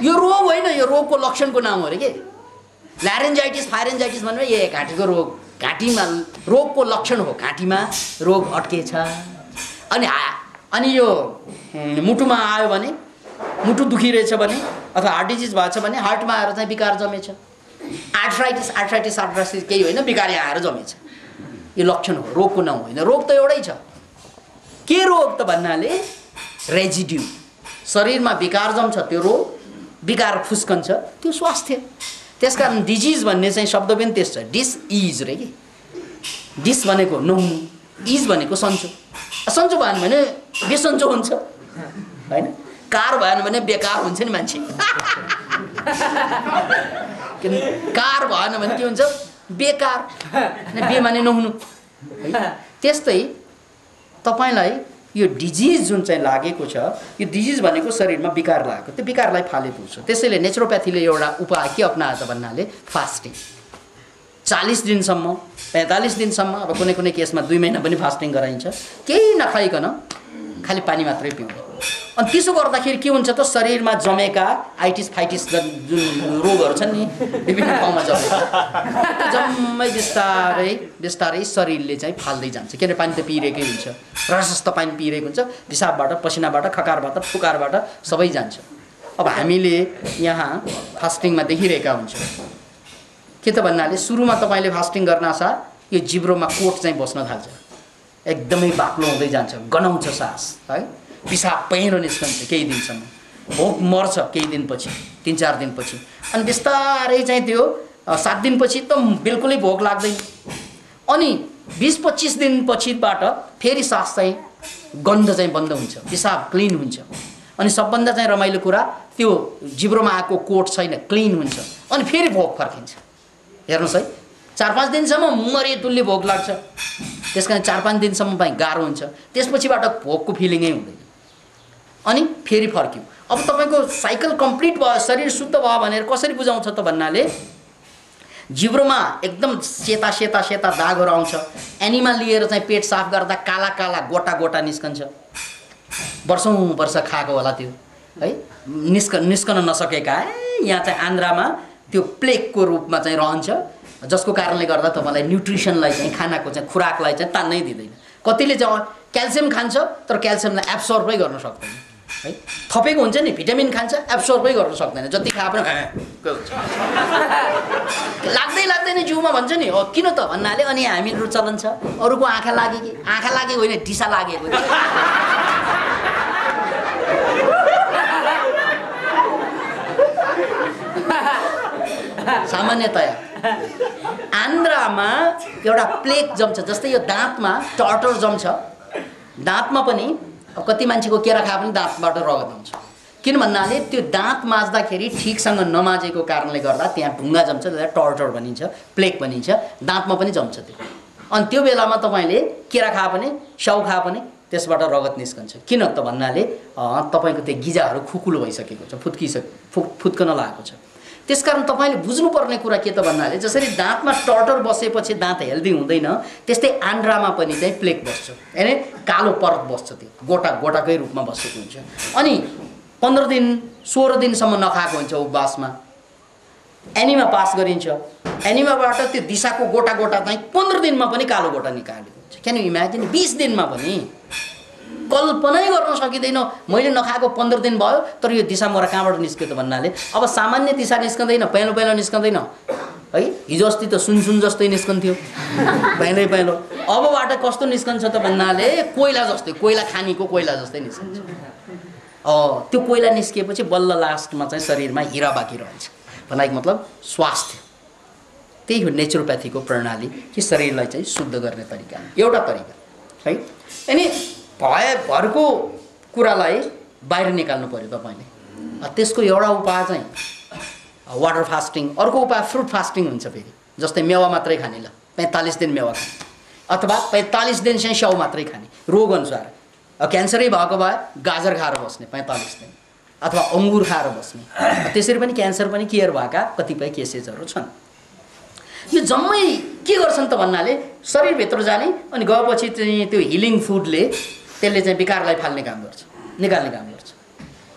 यो रोग होइन, यो रोगको लक्षणको नाम हो अरे के। ल्यारिन्जाइटिस फ्यारेन्जाइटिस भन्ने ए घाँटीको रोग, घाँटीमा रोगको लक्षण हो, घाँटीमा रोग अड्केछ। अनि यो मुटुमा आयो भने, मुटु दुखिरहेछ भने अथवा हार्ट डिजिज भएको छ भने हार्टमा आएर चाहिँ विकार जमेछ। आर्थराइटिस केही होइन, विकार आएर जमेछ। यो लक्षण हो, रोगको नाम होइन। रोग त एउटै छ। के रोग त भन्नाले रेजिड्यू, शरीरमा विकार जम्छ त्यो रोग, विकार फुस्कन्छ त्यो स्वास्थ्य। त्यसकारण डिजिज भन्ने चाहिँ शब्द पनि त्यस छ, डिस इज रे कि। डिस भनेको नहुनु, इज भनेको सन्चो। सन्चो भएन भने बेसन्चो हुन्छ होइन। कार भएन भने बेकार हुन्छ नि मान्छे। कार भएन भने के हुन्छ? बेकार। बे माने नहुनु। त्यस्तै तपाईँलाई यो डिजिज जुन चाहिँ लागेको छ, यो डिजिज भनेको शरीरमा विकार लागेको, त्यो विकारलाई फाले पुग्छ। त्यसैले नेचुरोप्याथीले एउटा उपाय के अपनायो त भन्नाले फास्टिङ। 40 दिनसम्म 45 दिनसम्म, अब कुनै कुनै केसमा 2 महिना पनि फास्टिङ गराइन्छ, केही नखाइकन खालि पानी मात्रै पिउने। अनि त्यसो गर्दाखेरि के हुन्छ त शरीरमा जमेका आइटिस फाइटिस जुन रोगहरू छन् नि विभिन्न ठाउँमा जमेका, जम्मै बिस्तारै शरीरले चाहिँ फाल्दै जान्छ। किनभने पानी त पिइरहेकै हुन्छ, प्रशस्त पानी पिइरहेको हुन्छ, पिसाबबाट, पसिनाबाट, खकारबाट, फुकारबाट सबै जान्छ। अब हामीले यहाँ फास्टिङमा देखिरहेका हुन्छौँ के त भन्नाले सुरुमा तपाईँले फास्टिङ गर्नासाथ यो जिब्रोमा कोट चाहिँ बस्न थाल्छ, एकदमै बाक्लो हुँदै जान्छ, गनाउँछ सास है, पिसाब पहिरो निस्कन्छ केही दिनसम्म, भोक मर्छ केही दिनपछि, 3-4 दिनपछि। अनि बिस्तारै चाहिँ त्यो 7 दिनपछि त बिल्कुलै भोक लाग्दैन। अनि 20-25 दिनपछिबाट फेरि सास चाहिँ गन्ध चाहिँ बन्द हुन्छ, पिसाब क्लिन हुन्छ। अनि सबभन्दा चाहिँ रमाइलो कुरा त्यो जिब्रोमा आएको कोट छैन, क्लिन हुन्छ अनि फेरि भोक फर्किन्छ। हेर्नुहोस् है, 4-5 दिनसम्म मरेतुल्य भोक लाग्छ, त्यस कारण 4-5 दिनसम्म पनि गाह्रो हुन्छ, त्यसपछिबाट भोकको फिलिङै हुँदैन अनि फेरि फर्क्यो। अब तपाईँको साइकल कम्प्लिट भयो, शरीर शुद्ध भयो भनेर कसरी बुझाउँछ त भन्नाले जिब्रोमा एकदम सेता सेता सेता दागहरू आउँछ, एनिमल लिएर चाहिँ पेट साफ गर्दा काला काला गोटा गोटा निस्कन्छ, वर्षौँ वर्ष खाएको होला त्यो है, निस्कन नसकेका यहाँ चाहिँ आन्द्रामा त्यो प्लेगको रूपमा चाहिँ रहन्छ, जसको कारणले गर्दा तपाईँलाई न्युट्रिसनलाई चाहिँ खानाको चाहिँ खुराकलाई चाहिँ तान्नै दिँदैन। कतिले चाहिँ क्याल्सियम खान्छ तर क्याल्सियमलाई एब्सर्बै गर्न सक्दैन है, थपेको हुन्छ नि भिटामिन खान्छ एब्सर्बै गर्न सक्दैन, जति खाए पनि हुन्छ लाग्दैन जिउमा भन्छ नि। हो किन त भन्नाले अनि हामीहरू चलन छ अरूको आँखा लागेको होइन दिशा लागेको सामान्यतया आन्द्रामा एउटा प्लेग जम्छ, जस्तै यो दाँतमा टर्टर जम्छ, दाँतमा पनि कति मान्छेको केरा खाए पनि दाँतबाट रगत आउँछ, किन भन्नाले त्यो दाँत माझ्दाखेरि ठिकसँग नमाजेको कारणले गर्दा त्यहाँ ढुङ्गा जम्छ, त्यसलाई टर्टर भनिन्छ, प्लेग भनिन्छ, दाँतमा पनि जम्छ त्यो। अनि त्यो बेलामा तपाईँले केरा खाए पनि स्याउ खाए पनि त्यसबाट रगत निस्कन्छ, किन त भन्नाले तपाईँको त्यो गिजाहरू खुकुलो भइसकेको छ, फुत्कन लागेको छ। त्यसकारण तपाईँले बुझ्नुपर्ने कुरा के त भन्नाले जसरी दाँतमा टर्टर बसेपछि दाँत हेल्दी हुँदैन, त्यस्तै आन्द्रामा पनि चाहिँ प्लेग बस्छ, यानी कालो परत बस्छ, त्यो गोटाकै रूपमा बसेको हुन्छ। अनि 15 दिन 16 दिनसम्म नखाएको हुन्छ उपवासमा, एनिमा पास गरिन्छ, एनिमाबाट त्यो दिशाको गोटा चाहिँ 15 दिनमा पनि कालो गोटा निकालेको हुन्छ। क्यान यु इमेजिन 20 दिनमा पनि कल्पनै गर्न सकिँदैन। मैले नखाएको 15 दिन भयो तर यो दिशा मोरा कहाँबाट निस्क्यो त भन्नाले अब सामान्य दिशा निस्कँदैन, पहेँलो निस्कँदैन है, हिजो अस्ति त सुन जस्तै निस्कन्थ्यो पहेँलो, अबबाट कस्तो निस्कन्छ त भन्नाले कोइला जस्तै, कोइला खानीको कोइला जस्तै निस्कन्छ। त्यो कोइला निस्किएपछि बल्ल लास्टमा चाहिँ शरीरमा हिरा बाँकी रहन्छ, भन्नाको मतलब स्वास्थ्य। त्यही हो नेचुरोप्याथीको प्रणाली कि शरीरलाई चाहिँ शुद्ध गर्ने तरिका, एउटा तरिका है। अनि भरको कुरालाई बाहिर निकाल्नु पर्यो तपाईले। त्यसको एउटा उपाय चाहिँ वाटर फास्टिङ, अर्को उपाय फ्रुट फास्टिङ हुन्छ। फेरि जस्तै मेवा मात्रै खाने, ल 45 दिन मेवा खाने, अथवा 45 दिन चाहिँ स्याउ मात्रै खाने, रोग अनुसार। क्यान्सरै भएको भए गाजर खाएर बस्ने 45 दिन, अथवा अङ्गुर खाएर बस्ने। त्यसरी पनि क्यान्सर पनि क्लियर भएका कतिपय केसेसहरू छन्। यो जम्मै के गर्छन् त भन्नाले शरीरभित्र जाने अनि गएपछि चाहिँ त्यो हिलिङ फुडले त्यसले चाहिँ विकारलाई फाल्ने काम गर्छ, निकाल्ने काम गर्छ।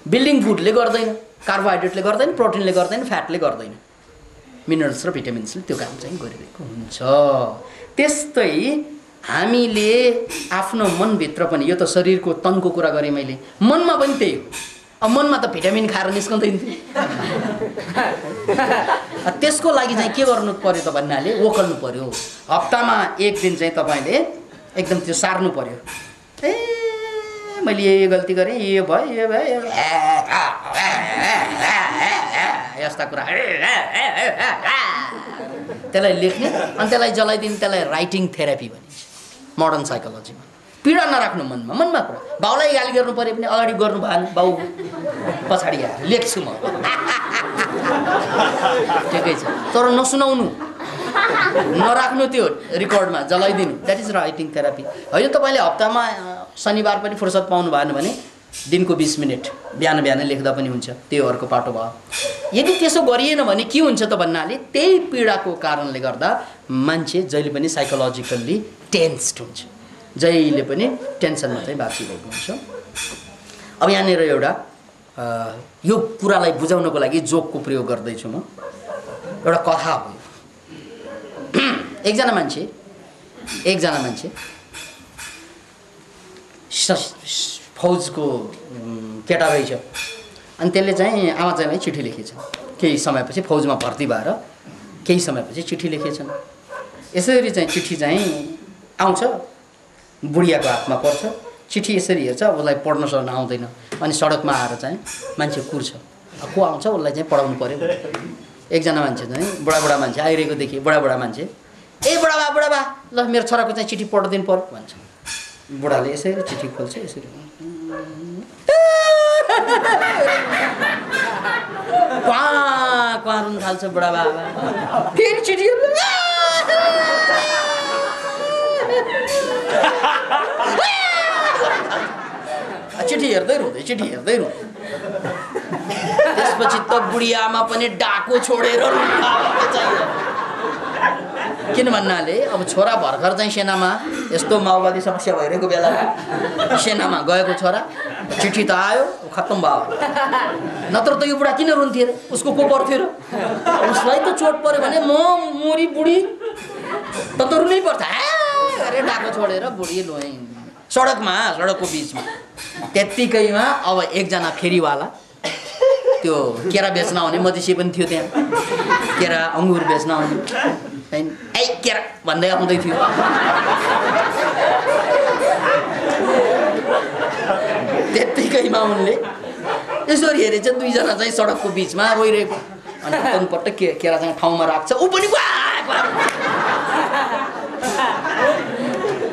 बिल्डिङ फुडले गर्दैन, कार्बोहाइड्रेटले गर्दैन, प्रोटिनले गर्दैन, फ्याटले गर्दैन, मिनरल्स र भिटामिन्सले त्यो काम चाहिँ गरिरहेको हुन्छ। त्यस्तै हामीले आफ्नो मनभित्र पनि, यो त शरीरको तनको कुरा गरेँ मैले, मनमा पनि त्यही हो। अब मनमा त भिटामिन खाएर निस्कँदैन थियो, त्यसको लागि चाहिँ के गर्नु पर्यो त भन्नाले ओखल्नु पर्यो। हप्तामा 1 दिन चाहिँ तपाईँले एकदम त्यो सार्नु पर्यो। मैले यो गल्ती गरेँ, यो भयो यस्ता कुरा त्यसलाई लेख्ने अनि त्यसलाई जलाइदिने, त्यसलाई राइटिङ थेरापी भनिन्छ मोडर्न साइकोलोजीमा। पीडा नराख्नु मनमा कुरा। बाउलाई गाली गर्नु पर्यो भने अगाडि गर्नु भएन, बाउ पछाडि आएर लेख्छु म, ठिकै छ, तर नसुनाउनु, नराख्नु त्यो रेकर्डमा, जलाइदिनु। That is writing therapy. होइन तपाईँले हप्तामा शनिबार पनि फुर्सद पाउनु भएन भने दिनको 20 मिनट बिहान लेख्दा पनि हुन्छ, त्यो अर्को पाटो भयो। यदि त्यसो गरिएन भने के हुन्छ त भन्नाले त्यही पीडाको कारणले गर्दा मान्छे जहिले पनि साइकोलोजिकल्ली टेन्स्ड हुन्छ, जहिले पनि टेन्सनमा चाहिँ बाँचिरहेको हुन्छ। अब यहाँनिर एउटा यो कुरालाई बुझाउनको लागि जोकको प्रयोग गर्दैछु म। एउटा कथा हो। एकजना मान्छे फौजको केटा रहेछ, अनि त्यसले चाहिँ आमा चाहिँलाई चिठी लेखेछ। केही समयपछि फौजमा भर्ती भएर केही समयपछि चिठी लेखेछन्। यसरी चाहिँ चिठी चाहिँ आउँछ, बुढियाको हातमा पर्छ, चिठी यसरी हेर्छ, उसलाई पढ्न सक्न आउँदैन। अनि सडकमा आएर चाहिँ मान्छे कुर्छ, को आउँछ उसलाई चाहिँ पढाउनु पर्यो। एकजना मान्छे चाहिँ बुढा मान्छे आइरहेको देखि बुढा मान्छे, ए बुढाबा ल मेरो छोराको चाहिँ चिठी पढिदिनु पर्यो भन्छ। बुढाले यसरी चिठी खोल्छ, यसरी क्वा रुन थाल्छ बुढाबाबा। फेरि चिठी चिठी हेर्दै रुँदै त्यसपछि त बुढी आमा पनि डाको छोडेर किन भन्नाले अब छोरा भर्खर चाहिँ सेनामा यस्तो माओवादी समस्या भइरहेको बेला सेनामा गएको छोरा चिठी त आयो खत्तम भयो। नत्र त यो बुढा किन रुन्थ्यो र उसको को पर्थ्यो र उसलाई त चोट पर्यो भने म मोरी बुढी त रुनै पर्छ अरे डाको छोडेर बुढी लोए सडकको बिचमा। त्यत्तिकैमा अब एकजना फेरीवाला त्यो केरा बेच्न आउने मधेसी पनि थियो त्यहाँ केरा अङ्गुर बेच्न आउने ए केरा भन्दै आउँदै थियो। त्यत्तिकैमा उनले यसरी हेरे चाहिँ दुईजना चाहिँ सडकको बिचमा रोइरहेको अनि पटक केरा चाहिँ ठाउँमा राख्छ ऊ पनि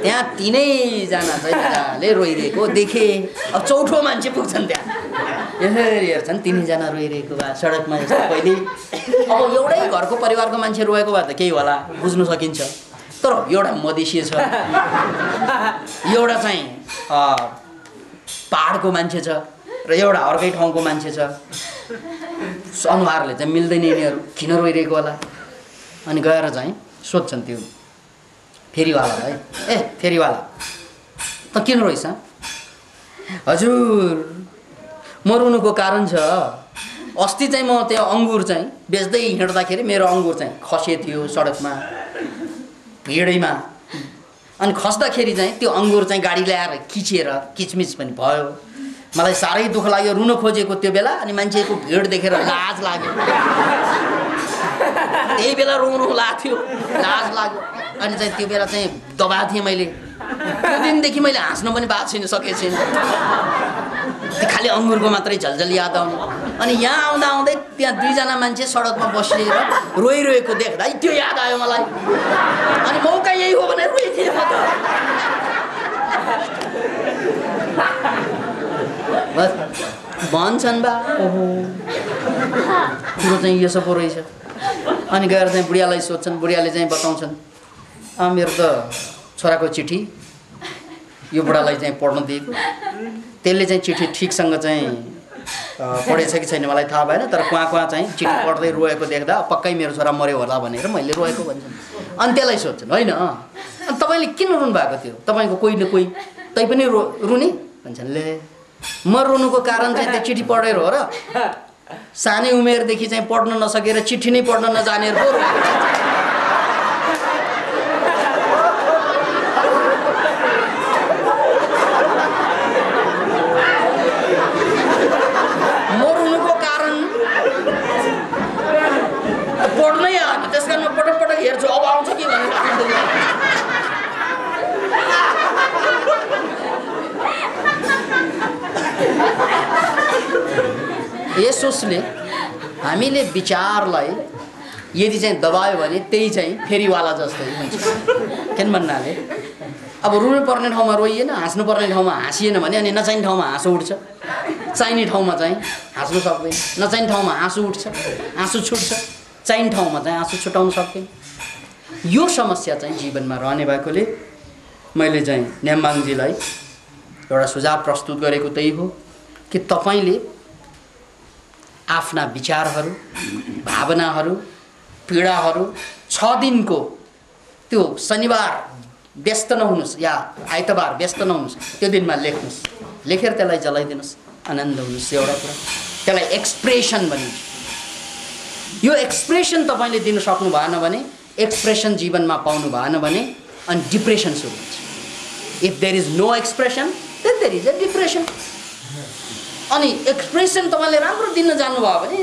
त्यहाँ तिनैजना चाहिँ रोइरहेको देखे। अब चौथो मान्छे पुग्छन् त्यहाँ यसरी हेर्छन् तिनैजना रोइरहेको भए सडकमा यस्तो पहिले अब एउटै घरको परिवारको मान्छे रोएको भए त केही होला बुझ्नु सकिन्छ। तर एउटा मधेसी छ एउटा चाहिँ पहाडको मान्छे छ र एउटा अर्कै ठाउँको मान्छे छ। अनुहारले चाहिँ मिल्दैन यिनीहरू किन रोइरहेको होला। अनि गएर चाहिँ सोध्छन् त्यो फेरीवालालाई ए फेरीवाला त किन रोइछ? हजुर म रुनुको कारण छ अस्ति चाहिँ म त्यो अङ्गुर चाहिँ बेच्दै हिँड्दाखेरि मेरो अङ्गुर चाहिँ खसे थियो सडकमा भिडैमा अनि खस्दाखेरि चाहिँ त्यो अङ्गुर चाहिँ गाडी ल्याएर खिचेर किचमिच पनि भयो। मलाई साह्रै दुःख लाग्यो रुन खोजेको त्यो बेला अनि मान्छेको भिड देखेर लाज लाग्यो त्यही बेला रुनु लाग्थ्यो लाज लाग्यो अनि चाहिँ त्यो बेला चाहिँ दबाएको थिएँ मैले। त्यो दिनदेखि मैले हाँस्न पनि पाएको छैन सकेको छैन त्यो खालि अङ्गुरको मात्रै झलझल याद आउने। अनि यहाँ आउँदा आउँदै त्यहाँ दुईजना मान्छे सडकमा बसेर रोइरहेको देख्दा त्यो याद आयो मलाई अनि मौका यही हो भनेर रोइथिएँ म त। भन्छन् बा ओहो कुरो चाहिँ यसो पो रहेछ। अनि गएर चाहिँ बुढियालाई सोध्छन् बुढियाले चाहिँ बताउँछन् मेरो त छोराको चिठी यो बुढालाई चाहिँ पढ्न दिएको त्यसले चाहिँ चिठी ठिकसँग चाहिँ पढेछ कि छैन मलाई थाहा भएन तर क्वाँ चाहिँ चिठी पढ्दै रोएको देख्दा पक्कै मेरो छोरा मऱ्यो होला भनेर मैले रोएको भन्छन्। अनि त्यसलाई सोध्छन् होइन अनि तपाईँले किन रुनु भएको थियो तपाईँको कोही न कोही तै पनि रुने भन्छन्। ले म रुनुको कारण चाहिँ त्यो चिठी पढेर हो र सानै उमेरदेखि चाहिँ पढ्न नसकेर चिठी नै पढ्न नजानेर पो म रुनुको कारण पढ्नै आएन त्यस कारण म पटक पटक हेर्छु अब आउँछ कि भनेर यसोसले हामीले विचारलाई यदि चाहिँ दबायो भने त्यही चाहिँ फेरीवाला जस्तै हुन्छ। किन भन्नाले अब रुनु पर्ने ठाउँमा रोइएन हाँस्नु पर्ने ठाउँमा हाँसिएन भने अनि नचाहिने ठाउँमा हाँसो उठ्छ चाहिने ठाउँमा चाहिँ हाँस्नु सक्दैन नचाहिने ठाउँमा आँसु उठ्छ आँसु छुट्छ चाहिने ठाउँमा चाहिँ आँसु छुटाउन सक्दैन। यो समस्या चाहिँ जीवनमा रहने भएकोले मैले चाहिँ नेम्बाङजीलाई एउटा सुझाव प्रस्तुत गरेको त्यही हो कि तपाईँले आफ्ना विचारहरू भावनाहरू पीडाहरू 6 दिनको त्यो शनिबार व्यस्त नहुनुहोस् या आइतबार व्यस्त नहुनुहोस् त्यो दिनमा लेख्नुहोस् लेखेर त्यसलाई जलाइदिनुहोस् आनन्द हुनुहोस्। एउटा कुरा त्यसलाई एक्सप्रेसन भनिन्छ। यो एक्सप्रेसन तपाईँले दिन सक्नु भएन भने एक्सप्रेसन जीवनमा पाउनु भएन भने अनि डिप्रेसन सुरु हुन्छ। If there is no expression then there is a depression. अनि एक्सप्रेसन तपाईँले राम्रो दिन जान्नुभयो भने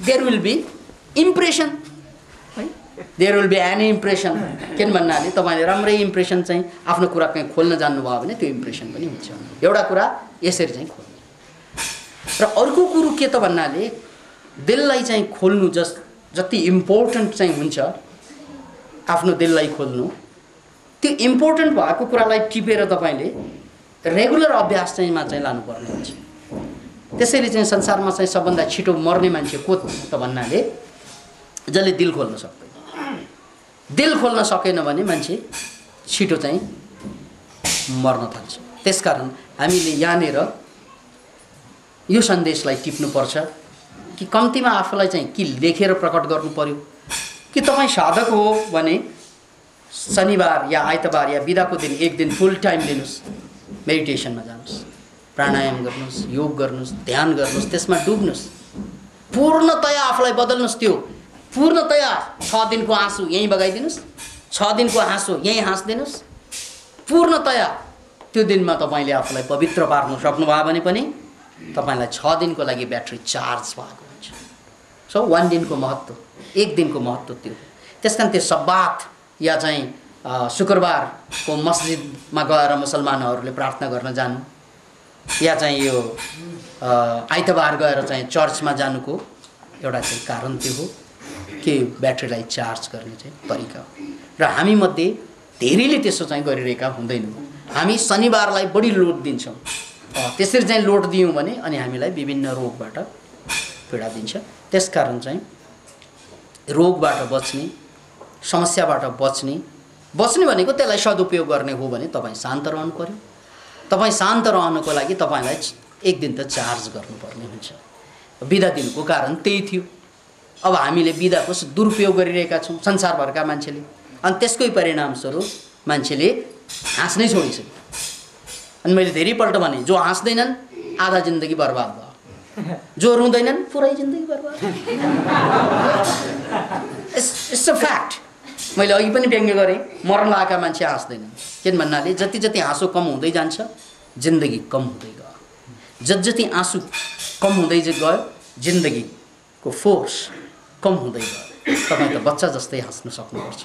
देयर विल बी इम्प्रेसन है there will be any impression. किन भन्नाले तपाईँले राम्रै इम्प्रेसन चाहिँ आफ्नो कुरा कहीँ खोल्न जान्नुभयो भने त्यो इम्प्रेसन पनि हुन्छ। एउटा कुरा यसरी चाहिँ खोल्नु र अर्को कुरो के त भन्नाले दिललाई चाहिँ खोल्नु जति इम्पोर्टेन्ट चाहिँ हुन्छ आफ्नो दिललाई खोल्नु त्यो इम्पोर्टेन्ट भएको कुरालाई टिपेर तपाईँले रेगुलर अभ्यास चाहिँमा चाहिँ लानुपर्ने हुन्छ। त्यसैले चाहिँ संसारमा चाहिँ सबभन्दा छिटो मर्ने मान्छे को त भन्नाले जसले दिल खोल्न सक्दैन। दिल खोल्न सकेन भने मान्छे छिटो चाहिँ मर्न थाल्छ। त्यसकारण हामीले यहाँनिर यो सन्देशलाई टिप्नुपर्छ कि कम्तीमा आफूलाई चाहिँ कि लेखेर प्रकट गर्नु पर्यो कि तपाईँ साधक हो भने शनिबार या आइतबार या बिदाको दिन एक दिन फुल टाइम लिनुहोस्, मेडिटेसनमा जानुहोस्, प्राणायाम गर्नुहोस्, योग गर्नुहोस्, ध्यान गर्नुहोस्, त्यसमा डुब्नुहोस्, पूर्णतया आफूलाई बदल्नुहोस्। त्यो पूर्णतया 6 दिनको आँसु यहीँ बगाइदिनुहोस्, 6 दिनको हाँसो यहीँ हाँसिदिनुहोस्। पूर्णतया त्यो दिनमा तपाईँले आफूलाई पवित्र पार्न सक्नुभयो भने पनि तपाईँलाई 6 दिनको लागि ब्याट्री चार्ज भएको हुन्छ। सो 1 दिनको महत्त्व, 1 दिनको महत्त्व त्यो। त्यस कारण त्यो सब्बात या चाहिँ शुक्रबारको मस्जिदमा गएर मुसलमानहरूले प्रार्थना गर्न जानु या चाहिँ यो आइतबार गएर चाहिँ चर्चमा जानुको एउटा चाहिँ कारण त्यो हो कि ब्याट्रीलाई चार्ज गर्ने चाहिँ तरिका हो। र हामीमध्ये धेरैले त्यसो चाहिँ गरिरहेका हुँदैनौँ। हामी शनिबारलाई बढी लोड दिन्छौँ। त्यसरी चाहिँ लोड दियौँ भने अनि हामीलाई विभिन्न रोगबाट पीडा दिन्छ। त्यसकारण चाहिँ रोगबाट बच्ने, समस्याबाट बच्ने भनेको त्यसलाई सदुपयोग गर्ने हो भने तपाईँ शान्त रहनु पर्यो। तपाईँ शान्त रहनको लागि तपाईँलाई 1 दिन त चार्ज गर्नुपर्ने हुन्छ। बिदा दिनुको कारण त्यही थियो। अब हामीले बिदाको दुरुपयोग गरिरहेका छौँ संसारभरका मान्छेले, अनि त्यसकै परिणामस्वरूप मान्छेले हाँस्नै छोडिसक्यो। अनि मैले धेरैपल्ट भने जो हाँस्दैनन् आधा जिन्दगी बर्बाद भयो, जो रुँदैनन् पुरै जिन्दगी बर्बाद। It's a fact. मैले अघि पनि व्यङ्ग्य गरेँ, मर्न लागेका मान्छे हाँस्दैनन्। किन भन्नाले जति जति हाँसो कम हुँदै जान्छ जिन्दगी कम हुँदै गयो। जति आँसु कम हुँदै गयो जिन्दगीको फोर्स कम हुँदै गयो। तपाईँ त बच्चा जस्तै हाँस्न सक्नुपर्छ,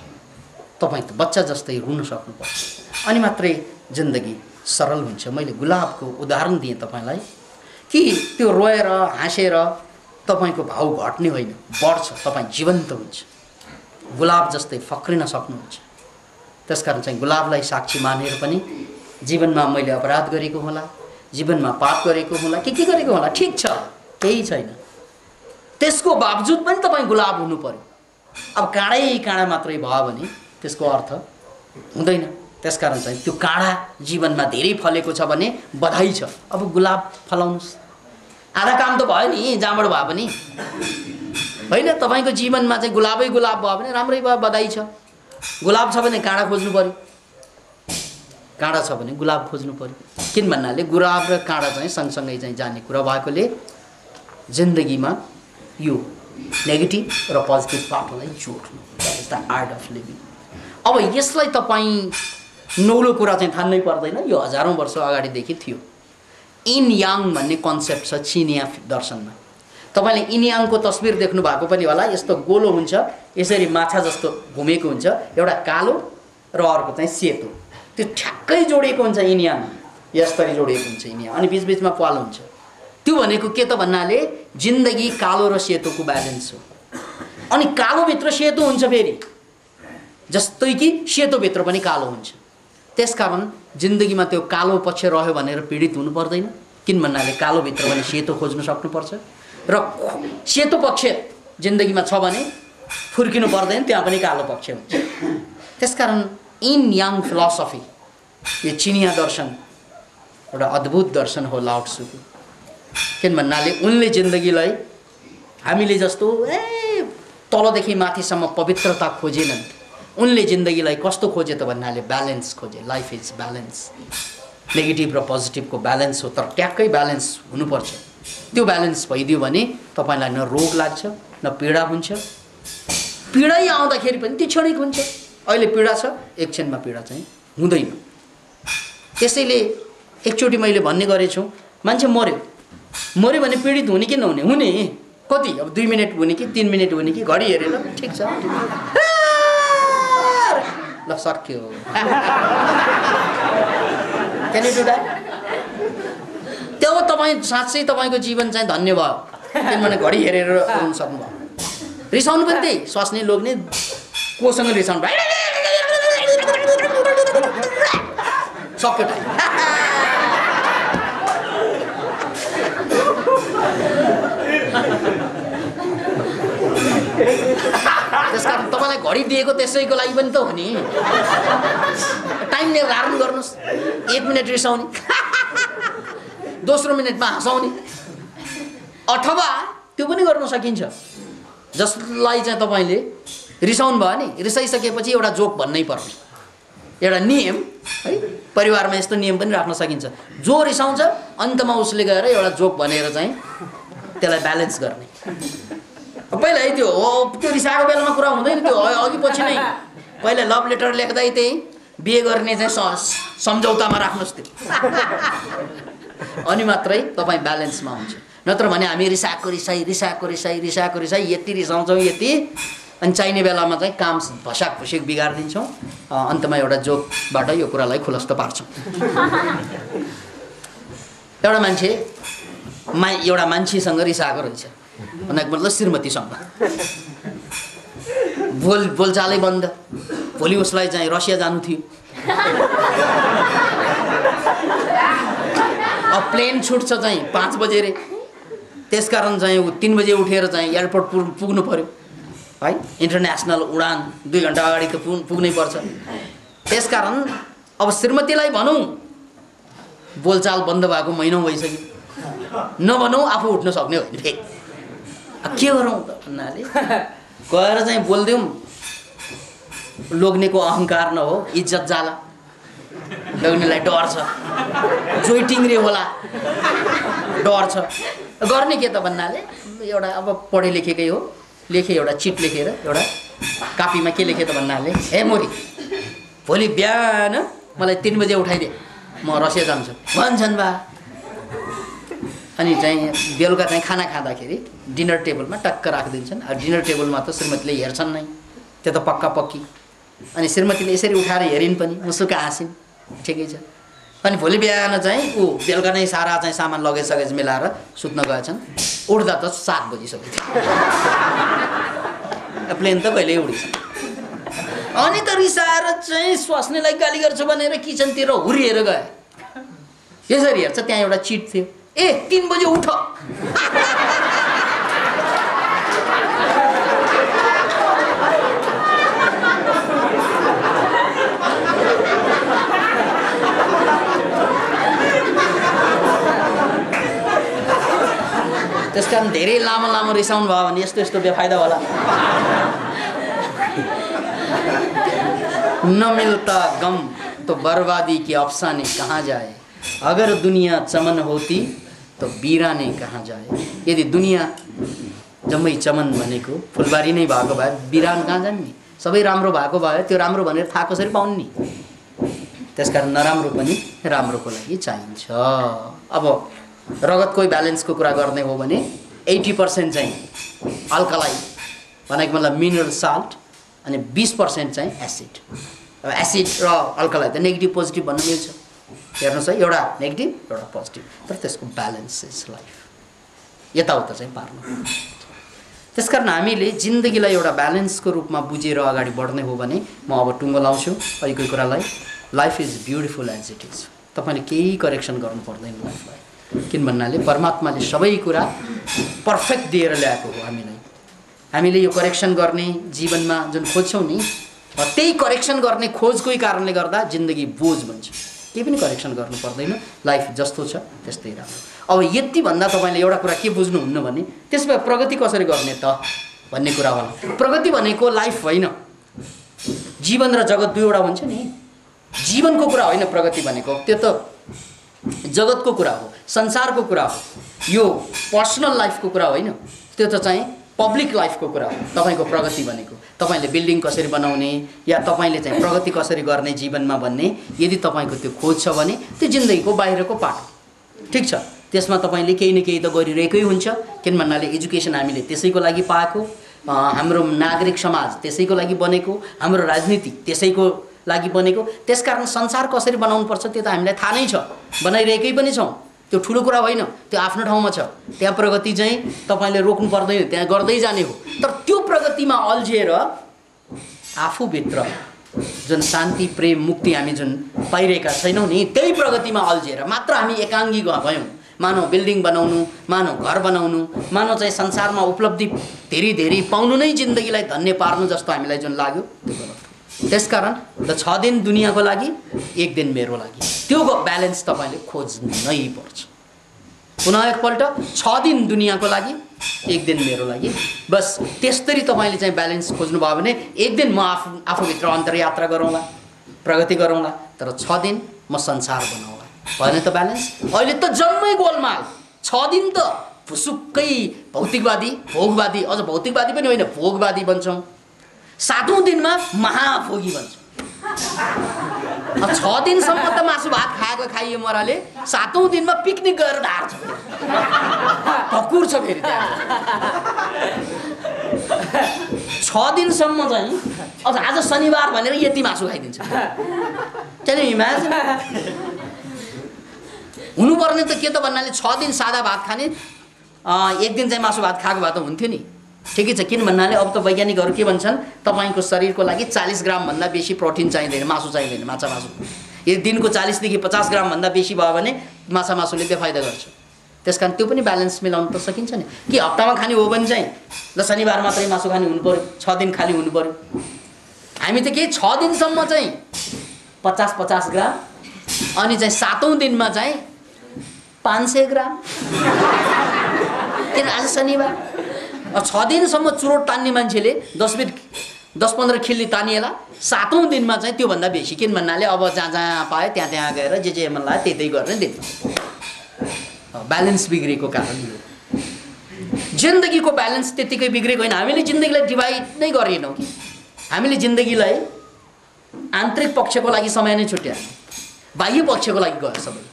तपाईँ त बच्चा जस्तै रुन सक्नुपर्छ, अनि मात्रै जिन्दगी सरल हुन्छ। मैले गुलाबको उदाहरण दिएँ तपाईँलाई कि त्यो रोएर हाँसेर तपाईँको भाव घट्ने होइन, बढ्छ, तपाईँ जीवन्त हुन्छ, गुलाब जस्तै फक्रिन सक्नुहुन्छ। त्यसकारण चाहिँ गुलाबलाई साक्षी मानेर पनि जीवनमा मैले अपराध गरेको होला, जीवनमा पाप गरेको होला, के गरेको होला, ठिक छ, केही छैन, त्यसको बावजुद पनि तपाईँ गुलाब हुनु पर्यो। अब काँडै काँडा मात्रै भयो भने त्यसको अर्थ हुँदैन। त्यसकारण चाहिँ त्यो काँडा जीवनमा धेरै फलेको छ भने बधाई छ, अब गुलाब फलाउनुहोस्। आधा काम त भयो नि जहाँबाट भयो पनि होइन। तपाईँको जीवनमा चाहिँ गुलाबै गुलाब भयो भने राम्रै भयो, बधाई छ। गुलाब छ भने काँडा खोज्नु पर्यो, काँडा छ भने गुलाब खोज्नु पर्यो। किन भन्नाले गुलाब र काँडा चाहिँ सँगसँगै चाहिँ जाने कुरा भएकोले जिन्दगीमा यो नेगेटिभ र पोजिटिभ पार्टलाई जोड्नु, that is the art of living. अब यसलाई तपाईँ नौलो कुरा चाहिँ ठान्नै पर्दैन, यो हजारौँ वर्ष अगाडिदेखि थियो। इन याङ भन्ने कन्सेप्ट छ चिनिया दर्शनमा। तपाईँले इन याङको तस्बिर देख्नु भएको पनि होला। यस्तो गोलो हुन्छ, यसरी माछा जस्तो घुमेको हुन्छ, एउटा कालो र अर्को चाहिँ सेतो, त्यो ठ्याक्कै जोडिएको हुन्छ इन याङ, यसरी जोडिएको हुन्छ इन याङ, अनि बिचबिचमा पाल हुन्छ। त्यो भनेको के त भन्नाले जिन्दगी कालो र सेतोको ब्यालेन्स हो। अनि कालोभित्र सेतो हुन्छ फेरि, जस्तै कि सेतोभित्र पनि कालो हुन्छ। त्यसकारण जिन्दगीमा त्यो कालो पक्ष रह्यो भनेर पीडित हुनु पर्दैन। किन भन्नाले कालोभित्र पनि सेतो खोज्नु सक्नुपर्छ, र सेतो पक्ष जिन्दगीमा छ भने फुर्किनु पर्दैन, त्यहाँ पनि कालो पक्ष हुन्छ। त्यसकारण इन याङ फिलोसफी, यो चिनिया दर्शन एउटा अद्भुत दर्शन हो लाओ त्सुको। किन भन्नाले उनले जिन्दगीलाई हामीले जस्तो तलदेखि माथिसम्म पवित्रता खोजेनन्। उनले जिन्दगीलाई कस्तो खोजे त भन्नाले ब्यालेन्स खोजे। लाइफ इज ब्यालेन्स, नेगेटिभ र पोजिटिभको ब्यालेन्स हो, तर ट्याक्कै ब्यालेन्स हुनुपर्छ। त्यो ब्यालेन्स भइदियो भने तपाईँलाई न रोग लाग्छ न पीडा हुन्छ। पीडै आउँदाखेरि पनि त्यो क्षणिक हुन्छ। अहिले पीडा छ, एकछिनमा पीडा चाहिँ हुँदैन। त्यसैले एकचोटि मैले भन्ने गरेछु, मान्छे मर्यो भने पीडित हुने कि नहुने? हुने। कति अब 2 मिनट हुने कि 3 मिनट हुने कि घडी हेरेर ठिक छ ल सक्यो। Can you do that? त्यो तपाईँ साँच्चै तपाईँको जीवन चाहिँ धन्य भयो, किनभने घडी हेरेर रुन सक्नुभयो। रिसाउनु पनि त्यही, स्वास्नी लोग्ने कोसँग रिसाउनु भयो, सक्यो टाइम। त्यसकारण तपाईँलाई घडी दिएको त्यसैको लागि पनि त हो नि। टाइम लिएर रार्नु गर्नुहोस्, 1 मिनट रिसाउने, दोस्रो मिनटमा हँसाउने, अथवा त्यो पनि गर्न सकिन्छ। जसलाई चाहिँ तपाईँले रिसाउनु भयो नि, रिसाइसकेपछि एउटा जोक भन्नै पर्ने एउटा नियम है, परिवारमा यस्तो नियम पनि राख्न सकिन्छ। जो रिसाउँछ अन्तमा उसले गएर एउटा जोक भनेर चाहिँ त्यसलाई ब्यालेन्स गर्ने। पहिला है त्यो रिसाएको बेलामा कुरा हुँदैन, त्यो अघि पछि नै पहिला लभ लेटर लेख्दै त्यही बिहे गर्ने चाहिँ सम्झौतामा राख्नुहोस् त्यो, अनि मात्रै तपाईँ ब्यालेन्समा हुन्छ। नत्र भने हामी रिसाएको रिसाई यति रिसाउँछौँ यति, अनि चाहिने बेलामा चाहिँ काम भसाक भुसेक बिगारिदिन्छौँ, अन्तमा एउटा जोकबाट यो कुरालाई खुलस्त पार्छौँ। एउटा मान्छेसँग रिसाएको रहेछ भनेको मतलब श्रीमतीसँग, बोलचालै बन्द। भोलि उसलाई चाहिँ रसिया जानु थियो, अब प्लेन छुट्छ चाहिँ 5 बजे रे, त्यसकारण चाहिँ ऊ 3 बजे उठेर चाहिँ एयरपोर्ट पुग्नु पर्यो है, इन्टरनेसनल उडान 2 घन्टा अगाडि त पुग्नै पर्छ। त्यसकारण अब श्रीमतीलाई भनौँ बोलचाल बन्द भएको महिनौ भइसक्यो, नभनौँ आफू उठ्न सक्ने होइन, फेरि के गरौँ त भन्नाले गएर चाहिँ बोलिदिउँ, लोग्नेको अहङ्कार न हो, इज्जत जाला, लोग्नेलाई डर छ, जोइटिङ रे होला, डर छ, गर्ने के त भन्नाले एउटा अब पढे लेखेकै हो, लेखेँ एउटा चिट लेखेर एउटा कापीमा के लेखेँ त भन्नाले, हे मोरी भोलि बिहान मलाई 3 बजे उठाइदिए, म रसिया जान्छु भन्छन् बा। अनि चाहिँ बेलुका चाहिँ खाना खाँदाखेरि डिनर टेबलमा टक्क राखिदिन्छन्। अब डिनर टेबलमा त श्रीमतीले हेर्छन् नै, त्यो त पक्का पक्की। अनि श्रीमतीले यसरी उठाएर हेरिन् पनि, मुसुक हाँसिन्, ठिकै छ। अनि भोलि बिहान चाहिँ बेलुका नै सारा चाहिँ सामान लगेज मिलाएर सुत्न गएछन्, उठ्दा त 7 बजिसक्यो थियो, प्लेन त कहिल्यै उडिन्छ। अनि त रिसाएर चाहिँ स्वास्नीलाई गाली गर्छु भनेर किचनतिर हुर्रिएर गए। यसरी हेर्छ त्यहाँ एउटा चिट थियो, 3 बजे उठ। त्यसकारण धेरै लामो रिसाउनु भयो भने यस्तो बेफाइदा होला। न मिलता गम तो बर्बादी की अफसाने कहाँ जाए, अगर दुनिया चमन होती तो बिराने कहाँ जाए। यदि दुनियाँ जम्मै चमन भनेको फुलबारी नै भएको भए बिरान कहाँ जाने, सबै राम्रो भएको भए त्यो राम्रो भनेर थाहा कसरी पाउनु नि। त्यसकारण नराम्रो पनि राम्रोको लागि चाहिन्छ। अब रगतको ब्यालेन्सको कुरा गर्ने हो भने 80% चाहिँ अल्कलाई भनेको मतलब मिनरल साल्ट, अनि 20% चाहिँ एसिड। अब एसिड र अल्कलाई त नेगेटिभ पोजिटिभ भन्नु मिल्छ, हेर्नुहोस् है, एउटा नेगेटिभ एउटा पोजिटिभ, तर त्यसको ब्यालेन्स इज लाइफ, यताउता चाहिँ पार्नु। त्यसकारण हामीले जिन्दगीलाई एउटा ब्यालेन्सको रूपमा बुझेर अगाडि बढ्ने हो भने म अब टुङ्गो लाउँछु अहिलेको कुरालाई। Life is beautiful as it is, तपाईँले केही करेक्सन गर्नु पर्दैन लाइफलाई, किन भन्नाले परमात्माले सबै कुरा पर्फेक्ट दिएर ल्याएको हो हामीलाई। हामीले यो करेक्सन गर्ने जीवनमा जुन खोज्छौँ नि, त्यही करेक्सन गर्ने खोजकै कारणले गर्दा जिन्दगी बोझ बन्छ। केही पनि करेक्सन गर्नु पर्दैन, लाइफ जस्तो छ त्यस्तै राम्रो। अब यति भन्दा तपाईँले एउटा कुरा के बुझ्नुहुन्न भने त्यसो भए प्रगति कसरी गर्ने त भन्ने कुरा होला। प्रगति भनेको लाइफ होइन, जीवन र जगत दुईवटा हुन्छ नि। जीवनको कुरा होइन प्रगति भनेको, त्यो त जगतको कुरा हो, संसारको कुरा हो, यो पर्सनल लाइफको कुरा होइन, त्यो त चाहिँ पब्लिक लाइफको कुरा हो। तपाईँको प्रगति भनेको तपाईँले बिल्डिङ कसरी बनाउने या तपाईँले चाहिँ प्रगति कसरी गर्ने जीवनमा भन्ने यदि तपाईँको त्यो खोज छ भने त्यो जिन्दगीको बाहिरको पाठ, ठिक छ। त्यसमा तपाईँले केही न केही त गरिरहेकै हुन्छ, किन भन्नाले एजुकेसन हामीले त्यसैको लागि पाएको, हाम्रो नागरिक समाज त्यसैको लागि बनेको, हाम्रो राजनीति त्यसैको लागि बनेको। त्यसकारण संसार कसरी बनाउनुपर्छ त्यो त हामीलाई थाहा नै छ, बनाइरहेकै पनि छौँ। त्यो ठुलो कुरा होइन, त्यो आफ्नो ठाउँमा छ। त्यहाँ प्रगति चाहिँ तपाईँले रोक्नु पर्दैन, त्यहाँ गर्दै जाने हो। तर त्यो प्रगतिमा अल्झिएर आफूभित्र जुन शान्ति प्रेम मुक्ति हामी जुन पाइरहेका छैनौँ नि, त्यही प्रगतिमा अल्झिएर मात्र हामी एकाङ्गी भयौँ, मानव बिल्डिङ बनाउनु, मानव घर बनाउनु, मानव चाहिँ संसारमा उपलब्धि धेरै धेरै पाउनु नै जिन्दगीलाई धन्य पार्नु जस्तो हामीलाई जुन लाग्यो त्यो गलत हो। त्यसकारण ल 6 दिन दुनियाँको लागि, 1 दिन मेरो लागि, त्यो ब्यालेन्स तपाईँले खोज्नै पर्छ। पुनः एकपल्ट 6 दिन दुनियाँको लागि, 1 दिन मेरो लागि, बस त्यसरी तपाईँले चाहिँ ब्यालेन्स खोज्नुभयो भने 1 दिन म आफूभित्र अन्तर्यात्रा गरौँला, प्रगति गरौँला, तर 6 दिन म संसार बनाउँला। भएन त ब्यालेन्स? अहिले त जम्मै गोलमाल। 6 दिन त फुसुक्कै भौतिकवादी, भोगवादी, अझ भौतिकवादी पनि होइन भोगवादी बन्छौँ। 7औं दिनमा महाभोगी बन्छौँ। 6 दिनसम्म त मासु भात खाएको खाइयो मराले, 7औं दिनमा पिकनिक गएर ढार्छ, भकुर छ फेरि त्यहाँ। 6 दिनसम्म चाहिँ अझ आज शनिबार भनेर यति मासु खाइदिन्छ। Can you imagine? हुनुपर्ने त के त भन्नाले 6 दिन सादा भात खाने, 1 दिन चाहिँ मासु भात खाएको भए त हुन्थ्यो नि। ठिकै छ, किन भन्नाले अब त वैज्ञानिकहरू के भन्छन्, तपाईँको शरीरको लागि 40 ग्रामभन्दा बेसी प्रोटिन चाहिँदैन, मासु चाहिँदैन, माछा मासु। यदि दिनको 40 देखि 50 ग्रामभन्दा बेसी भयो भने माछा मासुले बेफाइदा गर्छ। त्यसकारण त्यो पनि ब्यालेन्स मिलाउन त सकिन्छ नि। कि हप्तामा खाने हो भने चाहिँ ल शनिबार मात्रै मासु खाने हुनु पर्यो, 6 दिन खाली हुनु पर्यो। हामी त के 6 दिनसम्म चाहिँ 50-50 ग्राम, अनि चाहिँ 7औं दिनमा चाहिँ 500 ग्राम। किन आज शनिबार? 6 दिनसम्म चुरोट तान्ने मान्छेले 10-15 खिल्ली तानिएला, 7औं दिनमा चाहिँ त्योभन्दा बेसी। किन भन्नाले अब जहाँ जहाँ पायो त्यहाँ त्यहाँ गएर जे मन लाग्यो त्यही गर्ने देख्नु। ब्यालेन्स बिग्रेको कारण यो। जिन्दगीको ब्यालेन्स त्यतिकै बिग्रेको होइन, हामीले जिन्दगीलाई डिभाइड नै गरेनौँ कि। हामीले जिन्दगीलाई आन्तरिक पक्षको लागि समय नै छुट्याएन, बाह्य पक्षको लागि गयो सबै।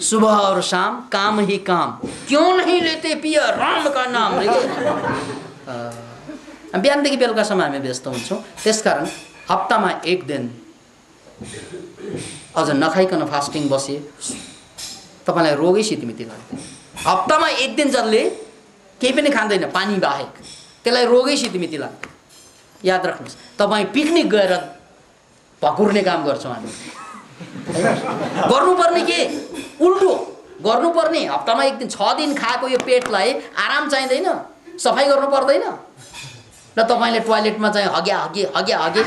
सुबह और शाम काम ही काम, क्यों नहीं लेते पिया राम का नाम। बिहानदेखि बेलुकासम्म हामी व्यस्त हुन्छौँ। त्यसकारण हप्तामा 1 दिन अझ नखाइकन फास्टिङ बसे तपाईँलाई रोगै सितिमिति लाग्दैन। हप्तामा 1 दिन जसले केही पनि खाँदैन पानी बाहेक, त्यसलाई रोगै सितिमिति लाग्दैन। याद राख्नुहोस्, तपाईँ पिकनिक गएर भकुर्ने काम गर्छौँ हामी। गर्नुपर्ने के उल्टो गर्नुपर्ने, हप्तामा 1 दिन 6 दिन खाएको यो पेटलाई आराम चाहिँदैन, सफाइ गर्नु पर्दैन र तपाईँले टोयलेटमा चाहिँ हगे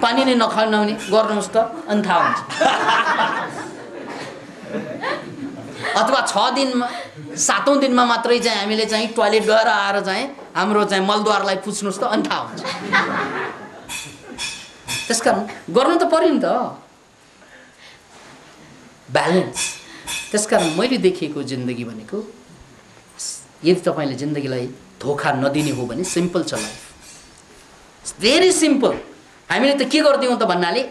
पानी नै नखाउने गर्नुहोस् त, अनि थाहा हुन्छ। अथवा 6 दिनमा 7औं दिनमा मात्रै चाहिँ हामीले चाहिँ टोयलेट गएर आएर चाहिँ हाम्रो चाहिँ मलद्वारलाई पुछ्नुहोस् त, अनि थाहा हुन्छ। त्यसकारण गर्नु त पर्यो नि त ब्यालेन्स। त्यसकारण मैले देखेको जिन्दगी भनेको, यदि तपाईँले जिन्दगीलाई धोका नदिने हो भने सिम्पल छ लाइफ, भेरी सिम्पल। हामीले त के गर्दियौँ त भन्नाले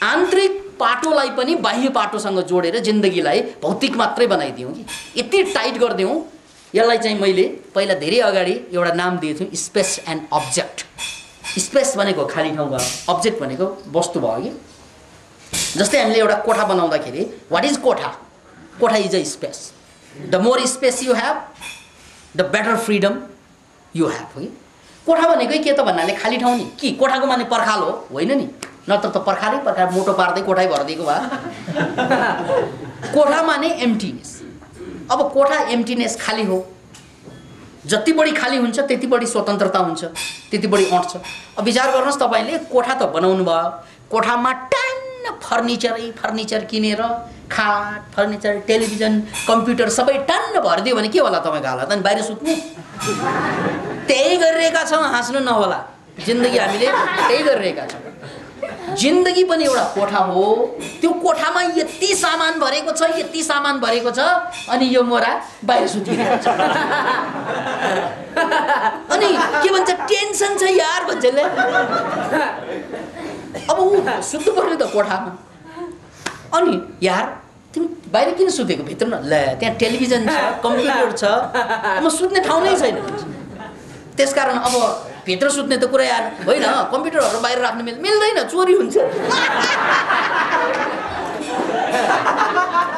आन्तरिक पाटोलाई पनि बाह्य पाटोसँग जोडेर जिन्दगीलाई भौतिक मात्रै बनाइदियौँ कि यति टाइट गरिदियौँ। यसलाई चाहिँ मैले पहिला धेरै अगाडि एउटा नाम दिएको थिएँ, स्पेस एन्ड अब्जेक्ट। स्पेस भनेको खाली ठाउँ भयो, अब्जेक्ट भनेको वस्तु भयो कि। जस्तै हामीले एउटा कोठा बनाउँदाखेरि वाट इज कोठा? कोठा is a space. The more space you have the better freedom you have हो कि। कोठा भनेकै के त भन्नाले खाली ठाउँ नि। कि कोठाको माने पर्खाल हो? होइन नि, नत्र त पर्खालै मोटो पार्दै कोठै भरिदिएको भए। कोठा माने एम्प्टीनेस। अब कोठा एम्प्टीनेस खाली हो, जति बढी खाली हुन्छ त्यति बढी स्वतन्त्रता हुन्छ, त्यति बढी अँट्छ। अब विचार गर्नुहोस्, तपाईँले कोठा त बनाउनु भयो, कोठामा टन्न फर्निचर किनेर खाट, फर्निचर, टेलिभिजन, कम्प्युटर सबै टन्न भरिदियो भने के होला तपाईँको हालत? अनि बाहिर सुत्नु? त्यही गरिरहेका छौँ, हाँस्नु नहोला। जिन्दगी हामीले त्यही गरिरहेका छौँ। जिन्दगी पनि एउटा कोठा हो, त्यो कोठामा यति सामान भरेको छ, यति सामान भरेको छ, अनि यो मोरा बाहिर सुतिरहेको छ। अनि के भन्छ, टेन्सन छ यार भन्छले। अब ऊ सुत्नु पर्यो त कोठामा। अनि यार तिमी बाहिर किन सुतेको? भित्र न, ल त्यहाँ टेलिभिजन छ, कम्प्युटर छ, म सुत्ने ठाउँ नै छैन। त्यसकारण अब भित्र सुत्ने त कुरा यार होइन, कम्प्युटरहरू बाहिर राख्नु मिल्दैन, चोरी हुन्छ।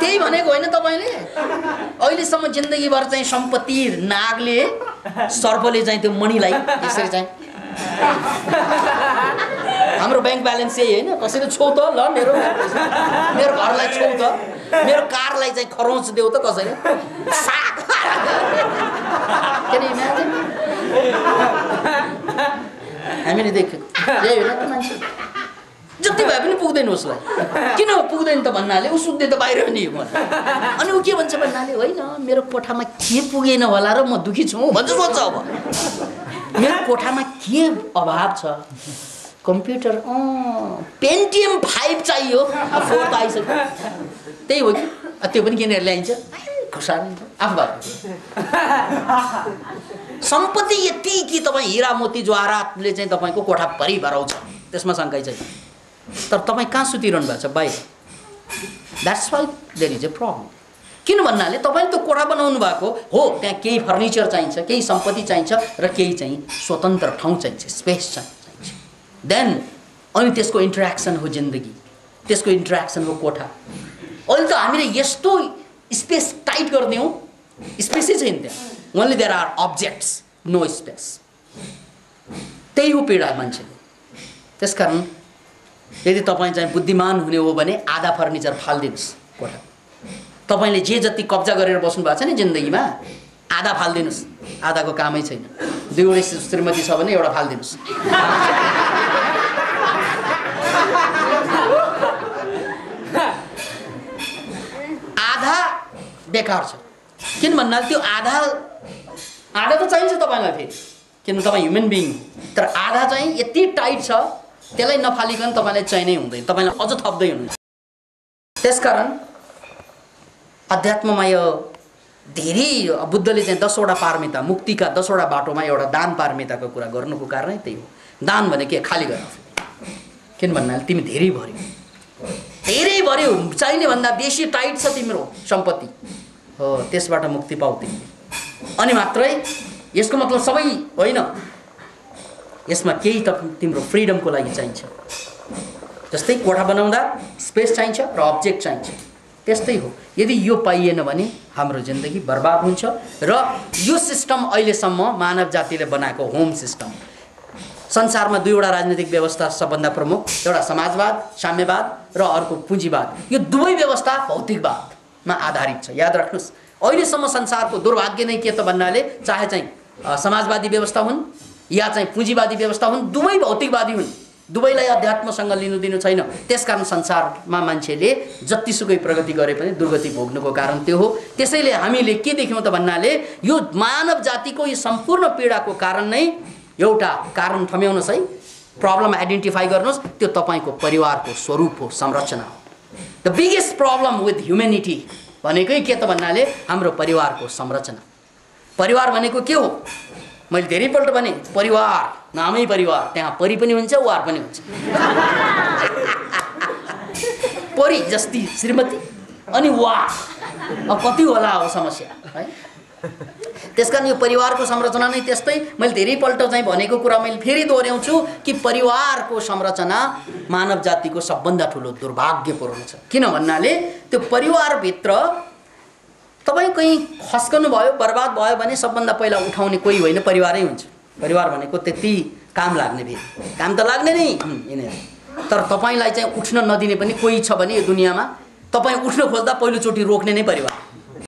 त्यही भनेको होइन तपाईँले? अहिलेसम्म जिन्दगीभर चाहिँ सम्पत्ति नागले, सर्पले चाहिँ त्यो मणिलाई यसरी चाहिँ हाम्रो ब्याङ्क ब्यालेन्स यही होइन, कसैले छौ त ल मेरो घरलाई छौ त मेरो कारलाई चाहिँ खरोच देऊ त कसैले हामीले देखेको यही होइन त मान्छे जति भए पनि पुग्दैन उसलाई किन पुग्दैन त भन्नाले ऊ सुत्ने त बाहिर नि अनि ऊ के भन्छ भन्नाले होइन मेरो कोठामा के पुगेन होला र म दुखी छु भन्छ सोध्छ अब मेरो कोठामा के अभाव छ कम्प्युटर पेन्टियम 5 चाहियो 4 त आइसक्यो त्यही हो कि त्यो पनि किनेर ल्याइन्छ खुसानी आफूबाट सम्पत्ति यति कि तपाईँ हिरा मोती जवाहरातले चाहिँ तपाईँको कोठा भरि भराउँछ त्यसमा शङ्कै छैन तर तपाईँ कहाँ सुतिरहनु भएको छ बाहिर that's why there is a problem किन भन्नाले तपाईँले त्यो कोठा बनाउनु भएको हो त्यहाँ केही फर्निचर चाहिन्छ केही सम्पत्ति चाहिन्छ र केही चाहिँ स्वतन्त्र ठाउँ चाहिन्छ स्पेस चाहिन्छ देन अनि त्यसको इन्टरेक्सन हो जिन्दगी त्यसको इन्टरेक्सन हो कोठा अहिले त हामीले यस्तो स्पेस टाइट गरिदियौँ स्पेसै छैन त्यहाँ only there are objects no space त्यही हो पीडा मान्छेको त्यसकारण यदि तपाईँ चाहिँ बुद्धिमान हुने हो भने आधा फर्निचर फालिदिनुहोस् कोठा तपाईँले जे जति कब्जा गरेर बस्नु भएको छ नि जिन्दगीमा आधा फालिदिनुहोस् आधाको कामै छैन 2 श्रीमती छ भने एउटा फालिदिनुहोस् आधा बेकार छ किन भन्नाले त्यो आधा त चाहिन्छ तपाईँलाई फेरि किन तपाईँ ह्युमन बिइङ तर आधा चाहिँ यति टाइट छ त्यसलाई नफालिकन तपाईँलाई चाहिनै हुँदैन तपाईँलाई अझ थप्दै हुनुहुन्छ त्यसकारण अध्यात्ममा यो धेरै बुद्धले चाहिँ 10वटा पारमिता मुक्तिका 10वटा बाटोमा एउटा दान पारमिताको कुरा गर्नुको कारणै त्यही हो दान भने के खाली गर्न किन भन्नाले तिमी धेरै भर्यो चाहिने भन्दा बेसी टाइट छ तिम्रो सम्पत्ति हो त्यसबाट मुक्ति पाऊ तिमी अनि मात्रै यसको मतलब सबै होइन यसमा केही त तिम्रो फ्रिडमको लागि चाहिन्छ जस्तै कोठा बनाउँदा स्पेस चाहिन्छ र अब्जेक्ट चाहिन्छ त्यस्तै हो यदि यो पाइएन भने हाम्रो जिन्दगी बर्बाद हुन्छ र यो सिस्टम अहिलेसम्म मानव जातिले बनाएको होम सिस्टम संसारमा 2वटा राजनीतिक व्यवस्था सबभन्दा प्रमुख एउटा समाजवाद साम्यवाद र अर्को पुँजीवाद यो दुवै व्यवस्था भौतिकवादमा आधारित छ याद राख्नुस् अहिलेसम्म संसारको दुर्भाग्य नै के त भन्नाले चाहे चाहिँ समाजवादी व्यवस्था हुन् या चाहिँ पुँजीवादी व्यवस्था हुन् दुवै भौतिकवादी हुन् दुवैलाई अध्यात्मसँग लिनु दिनु छैन त्यसकारण संसारमा मान्छेले जतिसुकै प्रगति गरे पनि दुर्गति भोग्नुको कारण त्यो हो त्यसैले हामीले के देख्यौँ त भन्नाले यो मानव जातिको यो सम्पूर्ण पीडाको कारण नै एउटा कारण ठम्याउनुहोस् है प्रब्लम आइडेन्टिफाई गर्नुहोस् त्यो तपाईँको परिवारको स्वरूप हो संरचना हो the biggest problem with humanity भनेकै के त भन्नाले हाम्रो परिवारको संरचना परिवार भनेको के हो मैले धेरैपल्ट भने परिवार नामै परिवार त्यहाँ परि पनि हुन्छ वार पनि हुन्छ परि जस्ती श्रीमती अनि वार अब कति होला हो समस्या है त्यसकारण यो परिवारको संरचना नै त्यस्तै मैले धेरैपल्ट चाहिँ भनेको कुरा मैले फेरि दोहोऱ्याउँछु कि परिवारको संरचना मानव जातिको सबभन्दा ठुलो दुर्भाग्यपूर्ण छ किन भन्नाले त्यो परिवारभित्र तपाईँ कहीँ खस्कनु भयो बर्बाद भयो भने सबभन्दा पहिला उठाउने कोही होइन परिवारै हुन्छ परिवार भनेको त्यति काम लाग्ने फेरि काम त लाग्ने नै यिनीहरू तर तपाईँलाई चाहिँ उठ्न नदिने पनि कोही छ भने यो दुनियाँमा तपाईँ उठ्न खोज्दा पहिलोचोटि रोक्ने नै परिवार